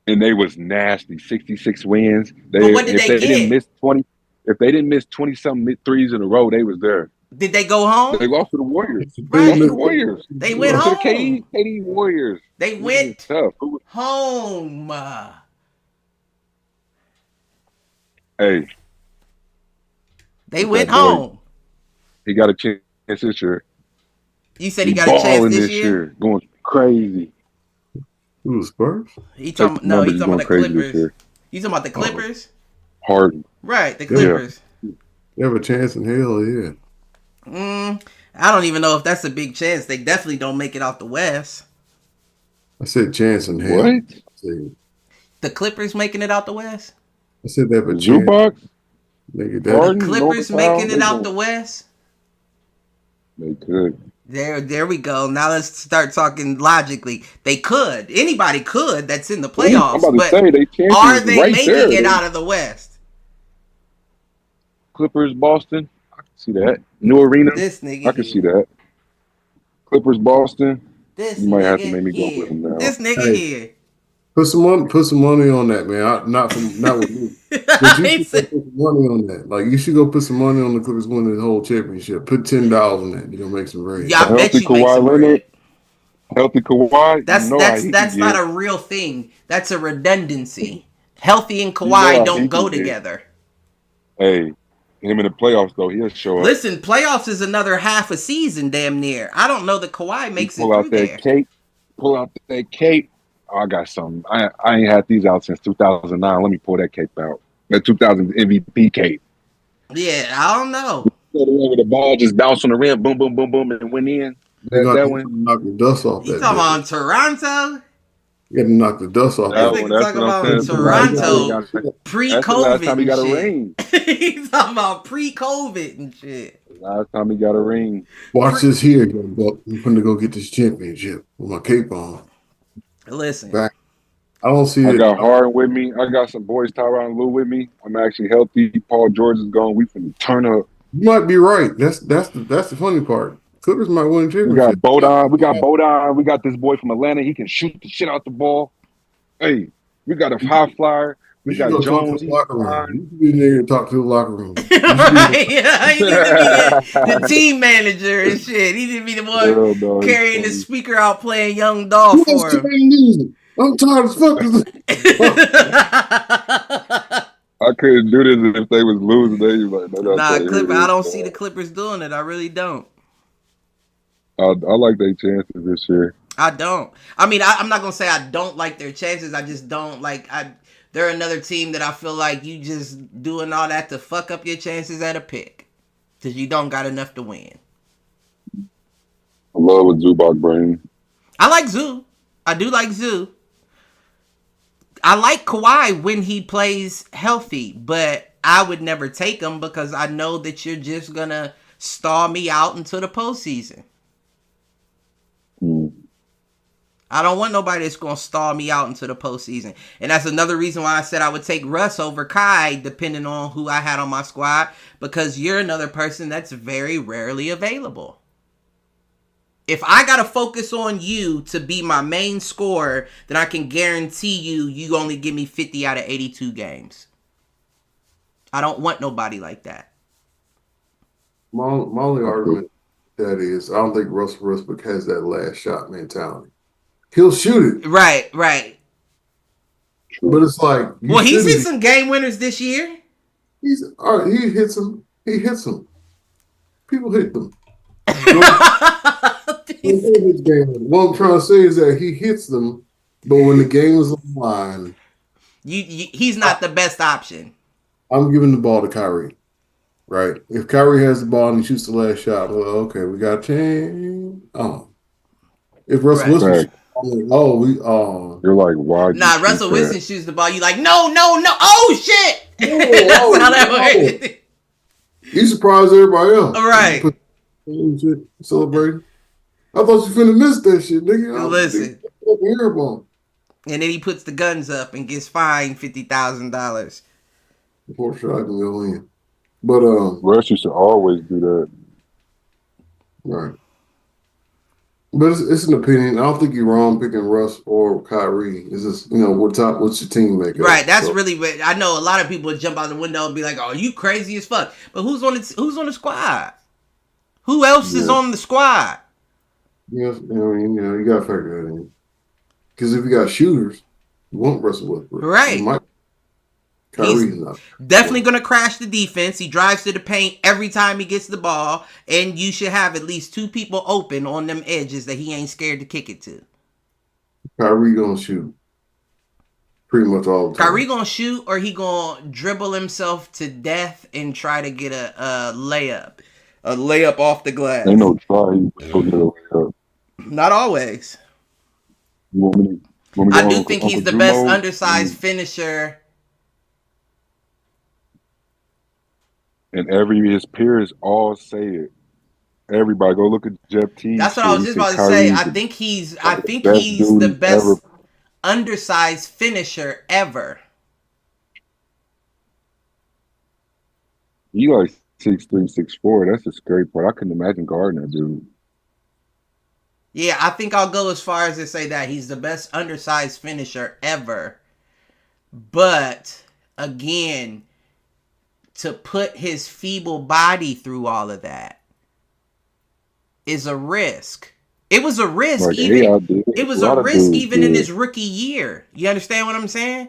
And they was nasty. 66 wins. But what did they get? Didn't miss 20, if they didn't miss 20-something threes in a row, they was there. Did they go home? They lost to the Warriors. Right. They lost to the Warriors. They went To the home. KD Warriors. They went tough. home. Hey. They went home. He got a chance this year. You said he got a chance this year? Going crazy. Who, Spurs? He's talking about the Clippers. You talking about the Clippers? Harden. Right, the Clippers. They have a chance in hell, yeah. I don't even know if that's a big chance. They definitely don't make it out the West. I said chance in hell. What? The Clippers making it out the West? I said that for chance. Zubac, Nigga, The that Harden, Norman Clippers making Powell, it they out going. the West. They could. There we go. Now let's start talking logically. They could. Anybody could that's in the Ooh, I'm playoffs, about to but say they chances are is they right making there. it They out of the West? Clippers, Boston. I can see that. New Arena. This nigga I can see here. that. Clippers, Boston. This You might have to nigga make me go with here. them now. This nigga hey, here. put some money on that, man. Not with me. But you He should go said, put some money on that. Like you should go put some money on the Clippers winning the whole championship. Put $10 on that. You're gonna make some yeah, raise. I A bet healthy you make some Kawhi bread. Leonard, healthy Kawhi. You That's know how that's he can that's not get. a real thing. That's a redundancy. Healthy and You know Kawhi how he don't go can get. together. Hey, him in the playoffs though, he'll show up. Listen, playoffs is another half a season, damn near. I don't know that Kawhi He makes it pull out through that there. cape. Pull out that cape. Oh, I got something. I ain't had these out since 2009. Let me pull that cape out. That 2000 MVP cape. Yeah, I don't know. The one where the ball just bounced on the rim, boom, boom, boom, boom, and went in. That You one. gotta knock the dust off You that talking bitch. about Toronto? You gotta knock the dust off This That that one. nigga That's talking what I'm about saying. It's the last time he Toronto got. bitch. That's the last pre-COVID time he and got a shit. ring. He's talking about pre-COVID and shit. Last time he got a ring. Watch Pre- this here, young buck. I'm finna go get this championship with my cape on. Listen, Back. I don't see I it. got Harden with me. I got some boys, Tyron and Lou with me. I'm actually healthy. Paul George is gone. We finna turn up. You might be right. That's the funny part. Clippers might win a We got championship. Bodine. We got Bodine. We got this boy from Atlanta. He can shoot the shit out the ball. Hey, we got a high flyer. You We should got go talk to Jones. the He's locker room. fine. You should be there and talk to the locker room. You should be right? Yeah, he needs to be the team manager and shit. He need to be the one Hell no, he's carrying the funny. speaker out playing Young Dolph who else for can him. music? I'm tired as fuck of this. I couldn't do this if they was losing. They was like, no, that's Nah, what Clipper. it I is. don't see the Clippers doing it. I really don't. I like their chances this year. I don't. I mean, I'm not gonna say I don't like their chances. I just don't like. They're another team that I feel like you just doing all that to fuck up your chances at a pick because you don't got enough to win. I love what Zubac brings. I like Zoo. I do like Zoo. I like Kawhi when he plays healthy, but I would never take him because I know that you're just gonna stall me out until the postseason. Mm. I don't want nobody that's going to stall me out into the postseason. And that's another reason why I said I would take Russ over Kai, depending on who I had on my squad, because you're another person that's very rarely available. If I got to focus on you to be my main scorer, then I can guarantee you only give me 50 out of 82 games. I don't want nobody like that. My only argument that is, I don't think Russell Westbrook has that last shot mentality. He'll shoot it, Right, right. but it's like you Well, he's hit shouldn't. some game winners this year. He's all right. He hits them. He hits them. People hit them. What I'm trying to say is that he hits them, but when the game is on the line, He's not the best option. I'm giving the ball to Kyrie. Right? If Kyrie has the ball and he shoots the last shot, well, okay, we got a change. Oh, if Russell Right. Wilson, Right. You're You're like, why'd you Nah, shoot Russell that? Wilson shoots the ball. You like, no. Oh, shit. That's how that works. You surprised everybody else. Right. Shit, celebrating. I thought you finna miss that shit, nigga. Listen. Airball. And then he puts the guns up and gets fined $50,000. Before sure I can go in. But Russ used to always do that. right. But it's an opinion. I don't think you're wrong picking Russ or Kyrie. It's just, what's your team make? Right, that's really what I know. A lot of people would jump out the window and be like, "Oh, you crazy as fuck." But who's on the squad? Who else is on the squad? Yes, you gotta factor that in. Because if you got shooters, you want Russell Westbrook. Right. Kyrie's not. Definitely going to crash the defense. He drives to the paint every time he gets the ball. And you should have at least two people open on them edges that he ain't scared to kick it to. Kyrie going to shoot pretty much all the time. Kyrie going to shoot or he going to dribble himself to death and try to get a layup. A layup off the glass. Ain't no try. He'll get a layup. Not always. You want me to I go do Uncle, think Uncle he's the Drew best mode? undersized finisher and his peers all say it. Everybody go look at Jeff Teague's That's what I shit. was He just said about to say. Kyrie's I think he's one I of the think best he's the dudes ever. best undersized finisher ever. He like 6'3", 6'4". That's the scary part. I couldn't imagine guarding that dude. Yeah, I think I'll go as far as to say that he's the best undersized finisher ever. But again, to put his feeble body through all of that is a risk. It was a risk Like even AI did. it A was a lot of risk dudes even in did. his rookie year. You understand what I'm saying?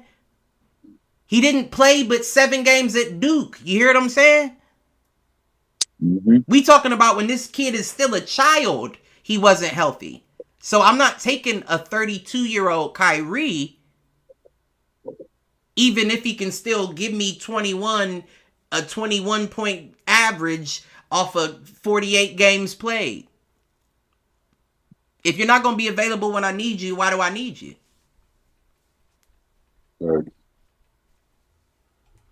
He didn't play but 7 games at Duke. You hear what I'm saying? Mm-hmm. We talking about when this kid is still a child, he wasn't healthy. So I'm not taking a 32-year-old Kyrie, even if he can still give me a 21 point average off of 48 games played. If you're not going to be available when I need you, why do I need you?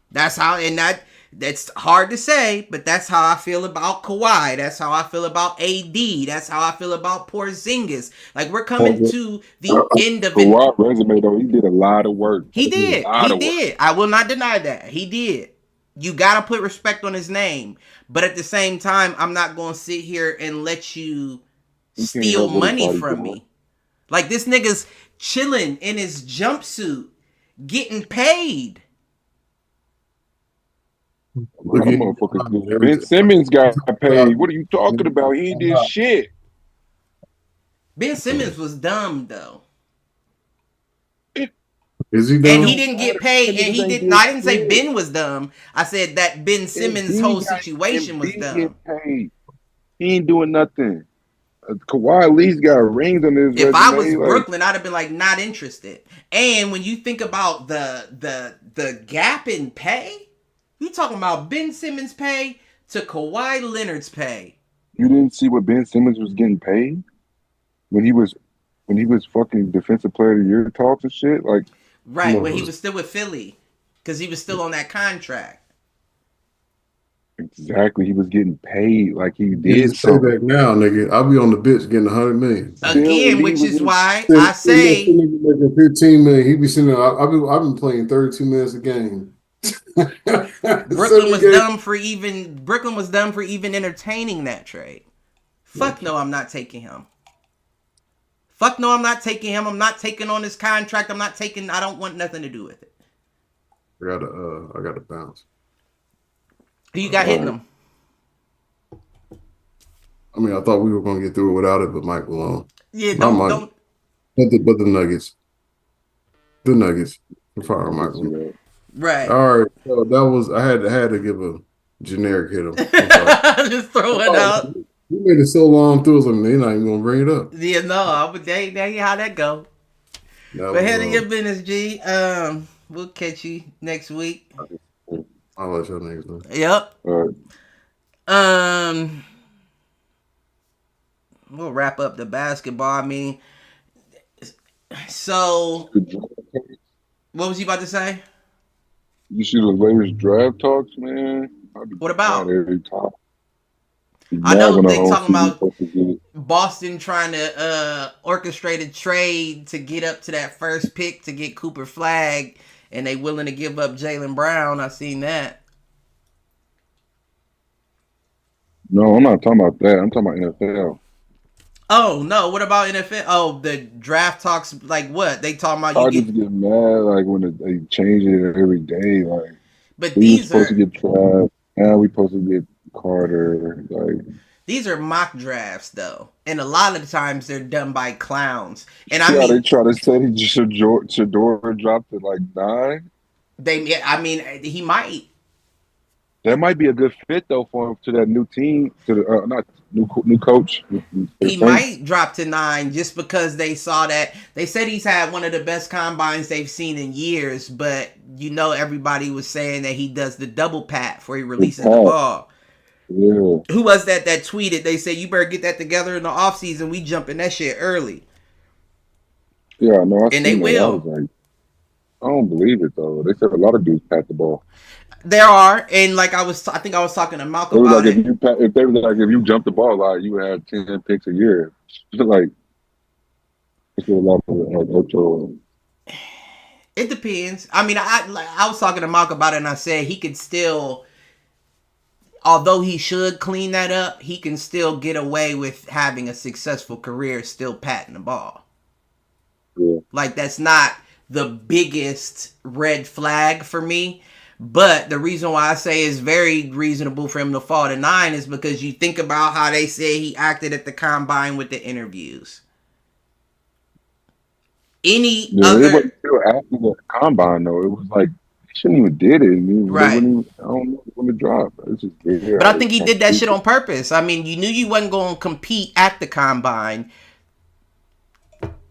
That's how, and that's hard to say, but that's how I feel about Kawhi. That's how I feel about AD. That's how I feel about Porzingis. Like, we're coming to the end of an. Kawhi resume though, he did a lot of work. He A did. lot He of work. did. I will not deny that. He did. You got to put respect on his name. But at the same time, I'm not going to sit here and let you He can't steal help what his money body from doing. me. Like, this nigga's chilling in his jumpsuit, getting paid. Look at Motherfucker. Ben Simmons got paid. What are you talking about? He ain't did shit. Ben Simmons was dumb, though. Is he And he dumb? didn't get paid. And he didn't. No, I didn't say Ben was dumb. I said that Ben Simmons' whole situation was dumb. Paid. He ain't doing nothing. Kawhi at least got rings on his If I was resume. Like, Brooklyn, I'd have been like not interested. And when you think about the gap in pay, we talking about Ben Simmons' pay to Kawhi Leonard's pay. you didn't see what Ben Simmons was getting paid when he was fucking defensive player of the year talks and shit. Like, Right, when he was still with Philly, because he was still on that contract. exactly, he was getting paid like he Get did his payback now, nigga. I'll be on the bitch getting 100 million. Again, which is why Still, I say nigga making 15 million. He be sitting there. I've been playing 32 minutes a game. Brooklyn was dumb for even entertaining that trade. Fuck no, I'm not taking him. Fuck no, I'm not taking him. I'm not taking on his contract. I don't want nothing to do with it. I gotta bounce. Who you got hitting them? I mean, I thought we were gonna get through it without it, but Mike Malone. Yeah, don't. But the Nuggets. The Nuggets. Fire Mike Malone. Right. All right. So that was I had to give a generic hit him. Just throw it out. You made it so long through, so they're not even gonna bring it up. Yeah, no, but they how that go. But head of your business, G. We'll catch you next week. I'll let y'all niggas know. Yep. All right. We'll wrap up the basketball. I mean, so what was you about to say? You see the latest draft talks, man? What about? Every time. I know they talking about Boston trying to orchestrate a trade to get up to that first pick to get Cooper Flagg, and they willing to give up Jaylen Brown. I seen that. No, I'm not talking about that. I'm talking about NFL. Oh no! What about NFL? Oh, the draft talks. Like what? They talking about? I just get mad like when they change it every day. Like, but we were supposed to get Trav. Now we supposed to get Carter. Like, these are mock drafts though, and a lot of the times they're done by clowns. And they try to say Shador dropped to like 9. He might. That might be a good fit though for him to that new team, to the not new coach. He might drop to 9 just because they saw that. They said he's had one of the best combines they've seen in years, but everybody was saying that he does the double pat before he releases the ball. Yeah. Who was that tweeted? They said you better get that together in the offseason. We jumping that shit early. Yeah, no, and they will. I don't believe it though. They said a lot of dudes pat the ball. There are, and like I think I was talking to Malk It was like about it. if they was like if you jumped the ball a lot, you would have 10 picks a year. Like it's a lot of like Ocho. It depends. I mean, I was talking to Malk about it, and I said he could still, although he should clean that up, he can still get away with having a successful career still patting the ball. Yeah. Like, that's not the biggest red flag for me. But the reason why I say it's very reasonable for him to fall to 9 is because you think about how they say he acted at the combine with the interviews. Any Yeah, it other wasn't still after the combine though. It was like they shouldn't even did it. I mean, they right. wouldn't even, I don't know when to drop. It's just weird But how I they think he come did that speak. shit on purpose. I mean, you knew you wasn't going to compete at the combine,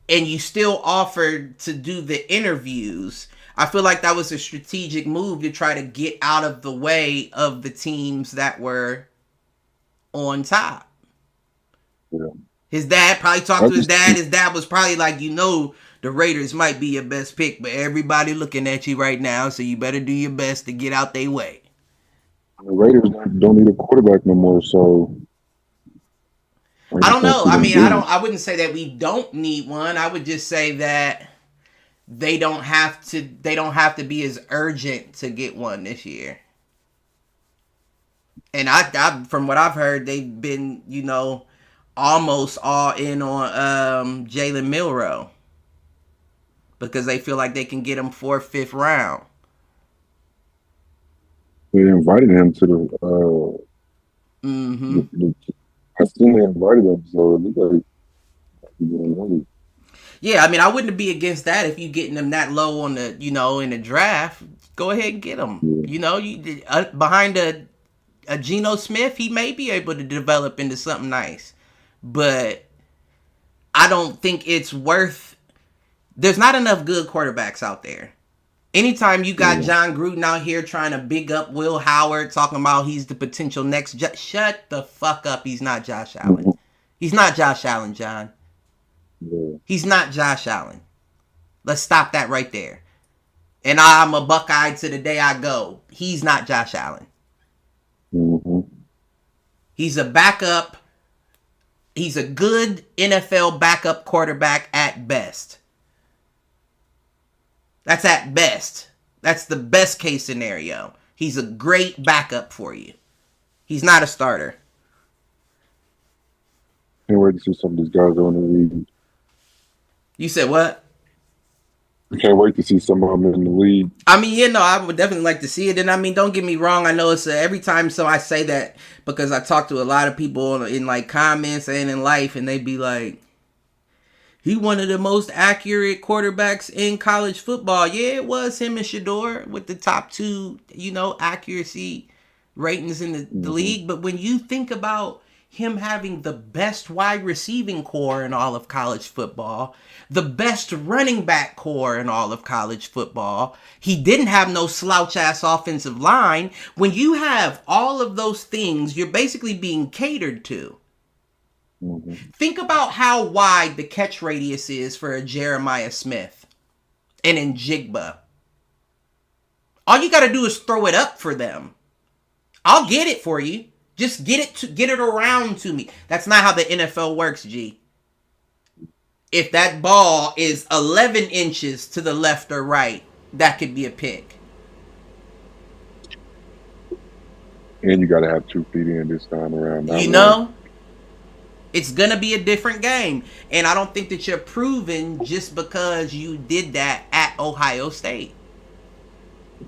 and you still offered to do the interviews. I feel like that was a strategic move to try to get out of the way of the teams that were on top. Yeah. His dad probably talked I to his just dad. His dad was probably like, the Raiders might be your best pick, but everybody looking at you right now, so you better do your best to get out their way. the Raiders don't need a quarterback no more, so I I just don't don't know. see I them mean, getting it. I wouldn't say that we don't need one. I would just say that they don't have to be as urgent to get one this year. And I from what I've heard, they've been, almost all in on Jalen Milroe because they feel like they can get him 4th, 5th round. They invited him to Mm-hmm. I seen they invited him, so it looked like he's getting ready. Yeah, I mean, I wouldn't be against that if you getting them that low on the, in the draft. Go ahead and get them. Yeah. Behind a Geno Smith, he may be able to develop into something nice, but I don't think it's worth. There's not enough good quarterbacks out there. Anytime you got Yeah. John Gruden out here trying to big up Will Howard, talking about he's the potential next. Shut the fuck up. He's not Josh Allen. Mhm. He's not Josh Allen, John. Yeah. He's not Josh Allen. Let's stop that right there. And I'm a Buckeye to the day I go. He's not Josh Allen. Mm-hmm. He's a backup. He's a good NFL backup quarterback at best. That's at best. That's the best case scenario. He's a great backup for you. He's not a starter. Can't wait to see some of these guys on the league. You said what? I can't wait to see some of them in the league. I mean, I would definitely like to see it. And I mean, don't get me wrong. I know it's every time I say that because I talk to a lot of people in like comments and in life, and they be like, he one of the most accurate quarterbacks in college football. Yeah, it was him and Shador with the top 2, accuracy ratings in the league. But when you think about him having the best wide receiving core in all of college football, the best running back core in all of college football, he didn't have no slouch ass offensive line. When you have all of those things, you're basically being catered to. Mm-hmm. Think about how wide the catch radius is for a Jeremiah Smith and in Jigba. All you got to do is throw it up for them. I'll get it for you. Just get it around to me. That's not how the NFL works, G. If that ball is 11 inches to the left or right, that could be a pick. And you got to have 2 feet in this time around. It's going to be a different game. And I don't think that you're proven just because you did that at Ohio State.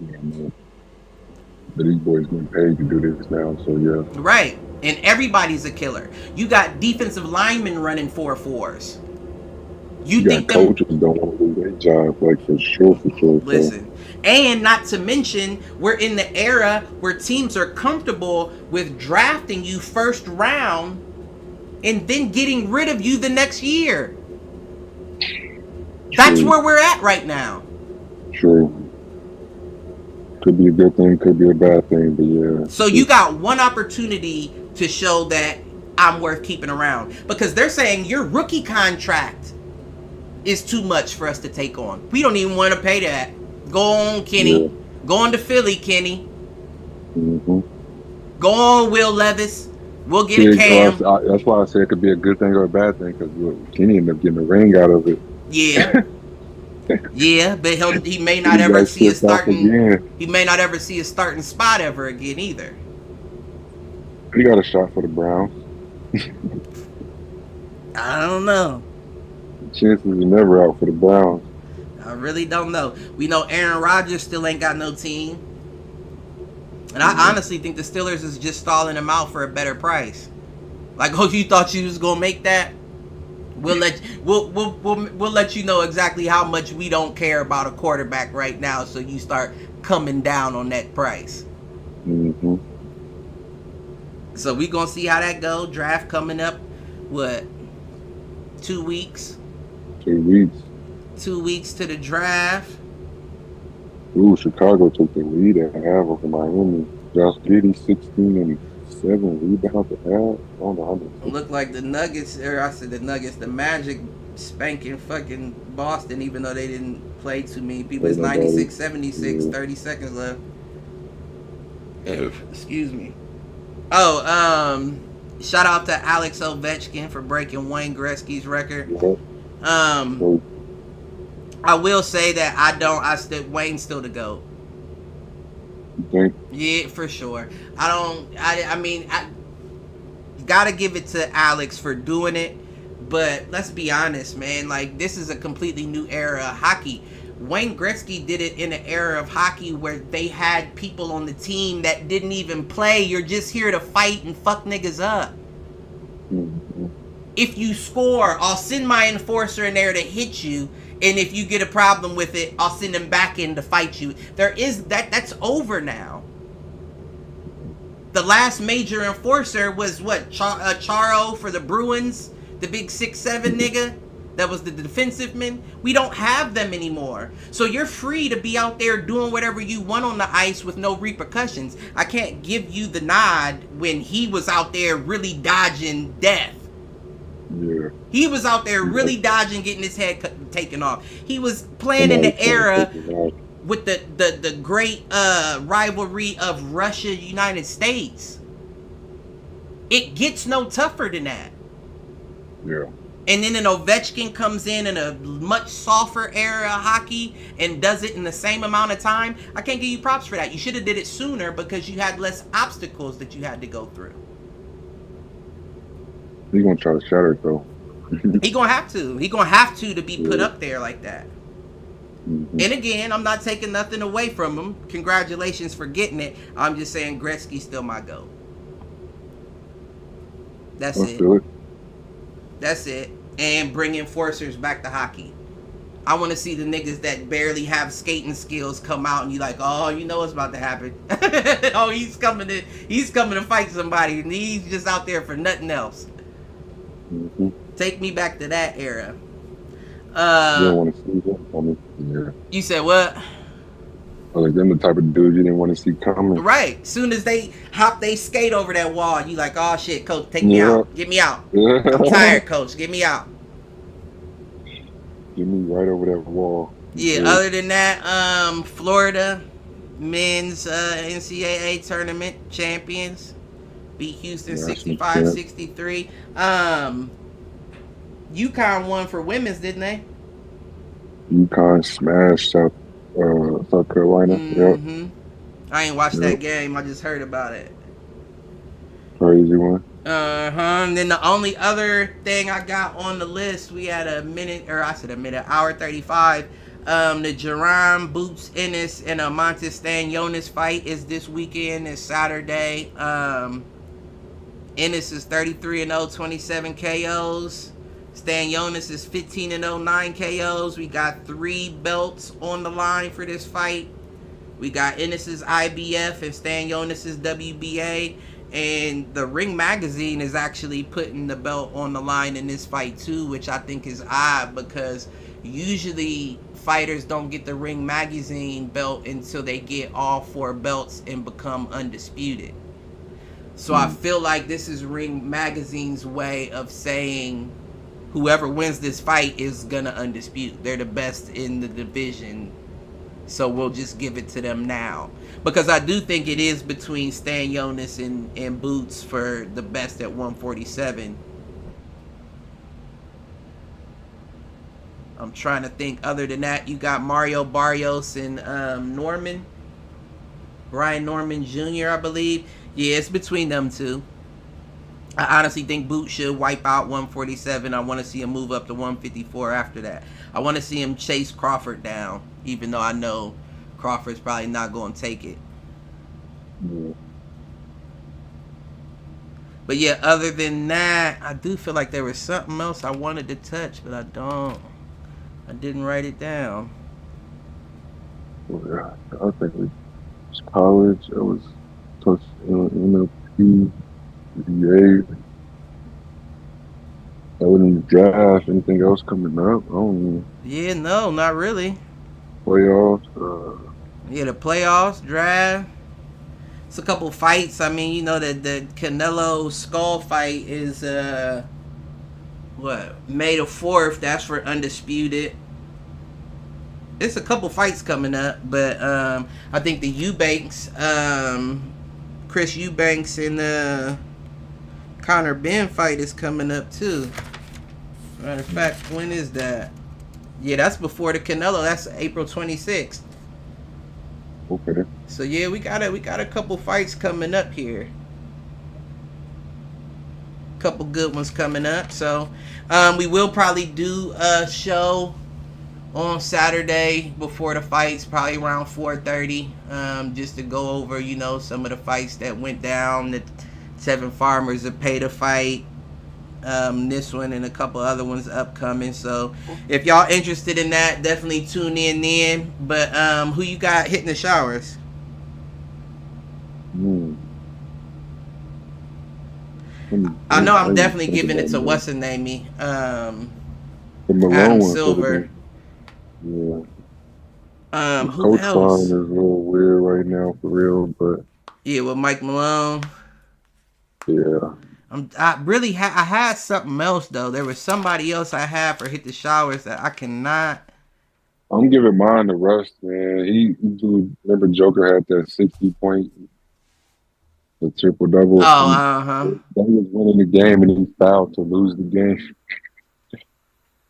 Yeah, man. But these boys getting paid to do this now, so yeah. Right. And everybody's a killer. You got defensive linemen running 4.4s. You got coaches don't want to do their job, like for sure. Listen. And not to mention, we're in the era where teams are comfortable with drafting you 1st round and then getting rid of you the next year. That's where we're at right now. True. Could be a good thing, could be a bad thing, but yeah. So you got one opportunity to show that I'm worth keeping around. Because they're saying your rookie contract is too much for us to take on. We don't even want to pay that. Go on, Kenny. Yeah. Go on to Philly, Kenny. Mm-hmm. Go on, Will Levis. We'll get a See, Cam. that's why I say it could be a good thing or a bad thing because Kenny ended up getting a ring out of it. Yeah. Yeah, but he may not He ever got see a shipped off starting. again. He may not ever see a starting spot ever again either. He got a shot for the Browns. I don't know. Chances are never out for the Browns. I really don't know. We know Aaron Rodgers still ain't got no team. And I Yeah. honestly think the Steelers is just stalling him out for a better price. Like, oh, you thought you was gonna make that? We'll let you know exactly how much we don't care about a quarterback right now, so you start coming down on that price. Mm-hmm. So we gonna see how that go. Draft coming up, what? 2 weeks. 2 weeks. 2 weeks to the draft. Ooh, Chicago took the lead at half over Miami. Josh Giddey, 16-7 rebounds at half. On the under. Look like the Nuggets, or I said the Nuggets, the Magic spanking fucking Boston, even though they didn't play too many people. It's 96-76, Yeah. 30 seconds left. Excuse me. Oh, shout out to Alex Ovechkin for breaking Wayne Gretzky's record. Yeah. I will say that Wayne's still the GOAT. You think? Yeah, for sure. I mean, gotta give it to Alex for doing it, but let's be honest, man. Like, this is a completely new era of hockey. Wayne Gretzky did it in an era of hockey where they had people on the team that didn't even play. You're just here to fight and fuck niggas up. Mm-hmm. If you score, I'll send my enforcer in there to hit you, and if you get a problem with it, I'll send him back in to fight you. That's over now. The last major enforcer was what? Charo for the Bruins, the big 6'7" nigga that was the defensive man. We don't have them anymore. So you're free to be out there doing whatever you want on the ice with no repercussions. I can't give you the nod when he was out there really dodging death. Yeah. He was out there really dodging, getting his head taken off. He was playing in the era with the great rivalry of Russia, United States. It gets no tougher than that. Yeah. And then an Ovechkin comes in a much softer era of hockey and does it in the same amount of time. I can't give you props for that. You should have did it sooner because you had less obstacles that you had to go through. He's gonna try to shatter it though. He gonna have to. He gonna have to be put up there like that. Mm-hmm. And again, I'm not taking nothing away from him. Congratulations for getting it. I'm just saying Gretzky's still my GOAT. That's it. That's it. And bring enforcers back to hockey. I want to see the niggas that barely have skating skills come out and you like, oh, you know what's about to happen. Oh, he's coming to fight somebody and he's just out there for nothing else. Mm-hmm. Take me back to that era. You don't want to see them coming. Yeah. You said what? Like them the type of dudes you didn't want to see coming. Right. Soon as they skate over that wall, you like, oh shit, coach, take me out. Get me out. I'm tired, coach. Get me out. Get me right over that wall. Yeah, other than that, Florida men's NCAA tournament champions beat Houston 65-63. UConn won for women's, didn't they? UConn smashed South Carolina. Mm-hmm. Yep. I ain't watched that game. I just heard about it. Crazy one. And then the only other thing I got on the list, we had hour 35. The Jerome Boots Ennis and Montes Stanionis fight is this weekend. It's Saturday. Ennis is 33-0, 27 KOs. Stanionis is 15-0, 9 KOs. We got 3 belts on the line for this fight. We got Ennis's IBF and Stanionis's WBA. And the Ring Magazine is actually putting the belt on the line in this fight too, which I think is odd because usually fighters don't get the Ring Magazine belt until they get all 4 belts and become undisputed. So I feel like this is Ring Magazine's way of saying whoever wins this fight is gonna undispute. They're the best in the division. So we'll just give it to them now. Because I do think it is between Stanionis and Boots for the best at 147. I'm trying to think. Other than that, you got Mario Barrios and Brian Norman Jr., I believe. Yeah, it's between them two. I honestly think Boots should wipe out 147. I want to see him move up to 154 after that. I want to see him chase Crawford down, even though I know Crawford's probably not going to take it. Yeah. But yeah, other than that, I do feel like there was something else I wanted to touch, but I didn't write it down. Well, I think it was college. It was touch NLP, VA. I wouldn't draft. Anything else coming up? I don't know. Yeah, no, not really. Playoffs. Yeah, the playoffs, draft. It's a couple fights. I mean, you know that the Canelo Skull fight is May the 4th. That's for undisputed. It's a couple fights coming up, but I think the Eubanks, Chris Eubanks and Conor Benn fight is coming up too. Matter of fact, when is that? Yeah, that's before the Canelo. That's April 26th. Okay. So yeah, we got a couple fights coming up here. Couple good ones coming up. So we will probably do a show on Saturday before the fights, probably around 4:30, just to go over, you know, some of the fights that went down. The 7 Farmers that paid a fight, this one and a couple other ones upcoming. So if y'all interested in that, definitely tune in then. But who you got hitting the showers? I know I'm definitely giving it to what's her name, Adam Silver. Yeah. Who Coach else? is a little weird right now, for real, but yeah, with Mike Malone. Yeah. I had something else though. There was somebody else I had for hit the showers that I cannot. I'm giving mine to Russ, man. Remember Joker had that 60-point, the triple-double. Oh, He was winning the game and he fouled to lose the game.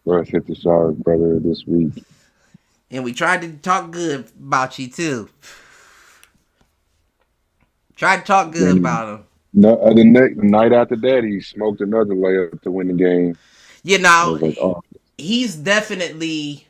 Russ hit the showers, brother, this week. And we tried to talk good about you too. Tried to talk good about him. No, the night after that, he smoked another layup to win the game. You know, he's definitely.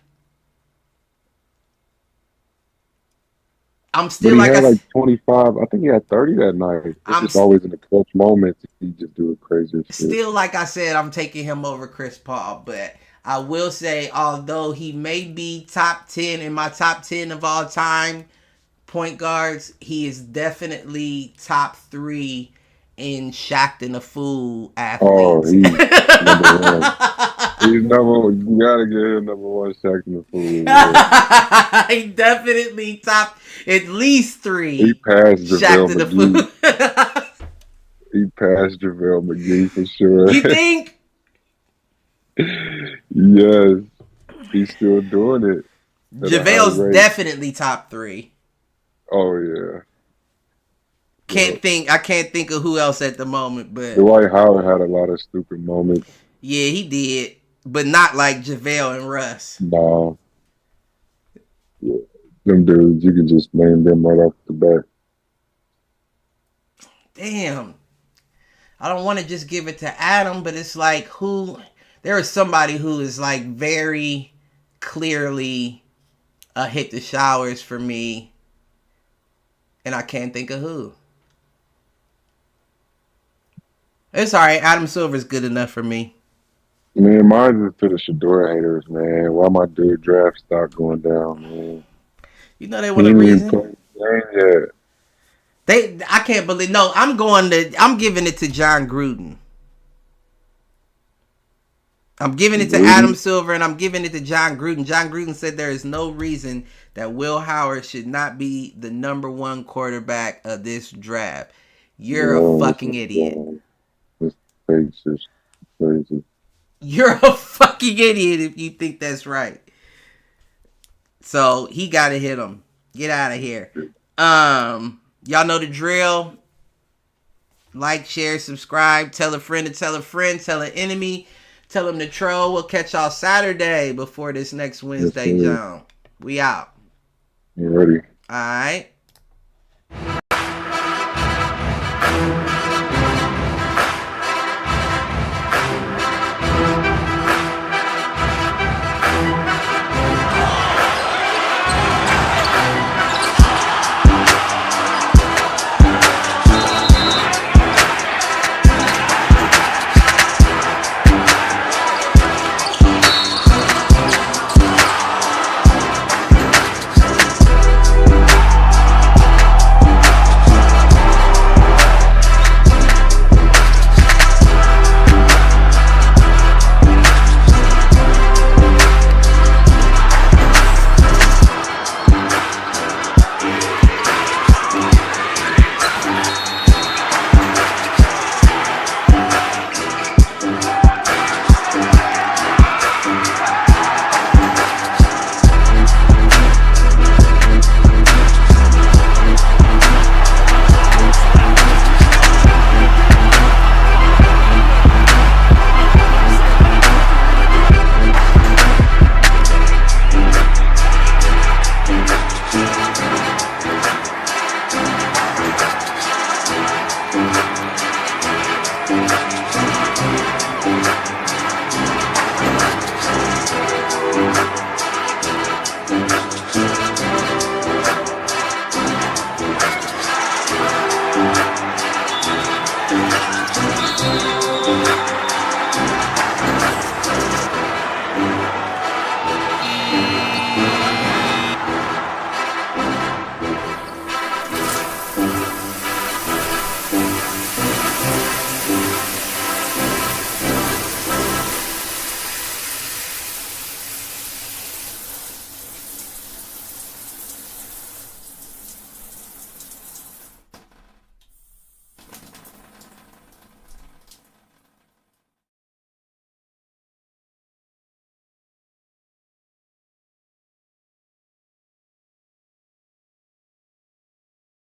I'm still but he had like 25. I think he had 30 that night. It's just always in the clutch moments. He just do it crazy. Still, like I said, I'm taking him over Chris Paul, but I will say, although he may be top 10 in my top 10 of all time point guards, he is definitely top 3 in Shaq and the Fool athletes. Oh, he's number one. He's number one. You gotta get him number one, Shaq and the Fool. Yeah. He definitely top at least 3. He passed Shaq and the Fool. He passed JaVale McGee for sure. You think? Yes. He's still doing it. JaVale's definitely top 3. Oh yeah. I can't think of who else at the moment, but Dwight Howard had a lot of stupid moments. Yeah, he did, but not like JaVale and Russ. No. Yeah. Them dudes, you can just name them right off the bat. Damn. I don't want to just give it to Adam, but it's like there is somebody who is like very clearly a hit the showers for me, and I can't think of who. It's alright. Adam Silver's good enough for me. Man, mine is to the Shador haters, man. Why my dude draft stock going down, man? You know they want a reason. Yeah. I can't believe. No, I'm giving it to John Gruden. I'm giving it to Adam Silver, and I'm giving it to John Gruden. John Gruden said there is no reason that Will Howard should not be the number 1 quarterback of this draft. You're a fucking idiot. This face is crazy. You're a fucking idiot if you think that's right. So he got to hit him. Get out of here. Y'all know the drill. Like, share, subscribe. Tell a friend to tell a friend. Tell an enemy. Tell them to troll. We'll catch y'all Saturday before this next Wednesday, Yes, John. We out. you ready? All right.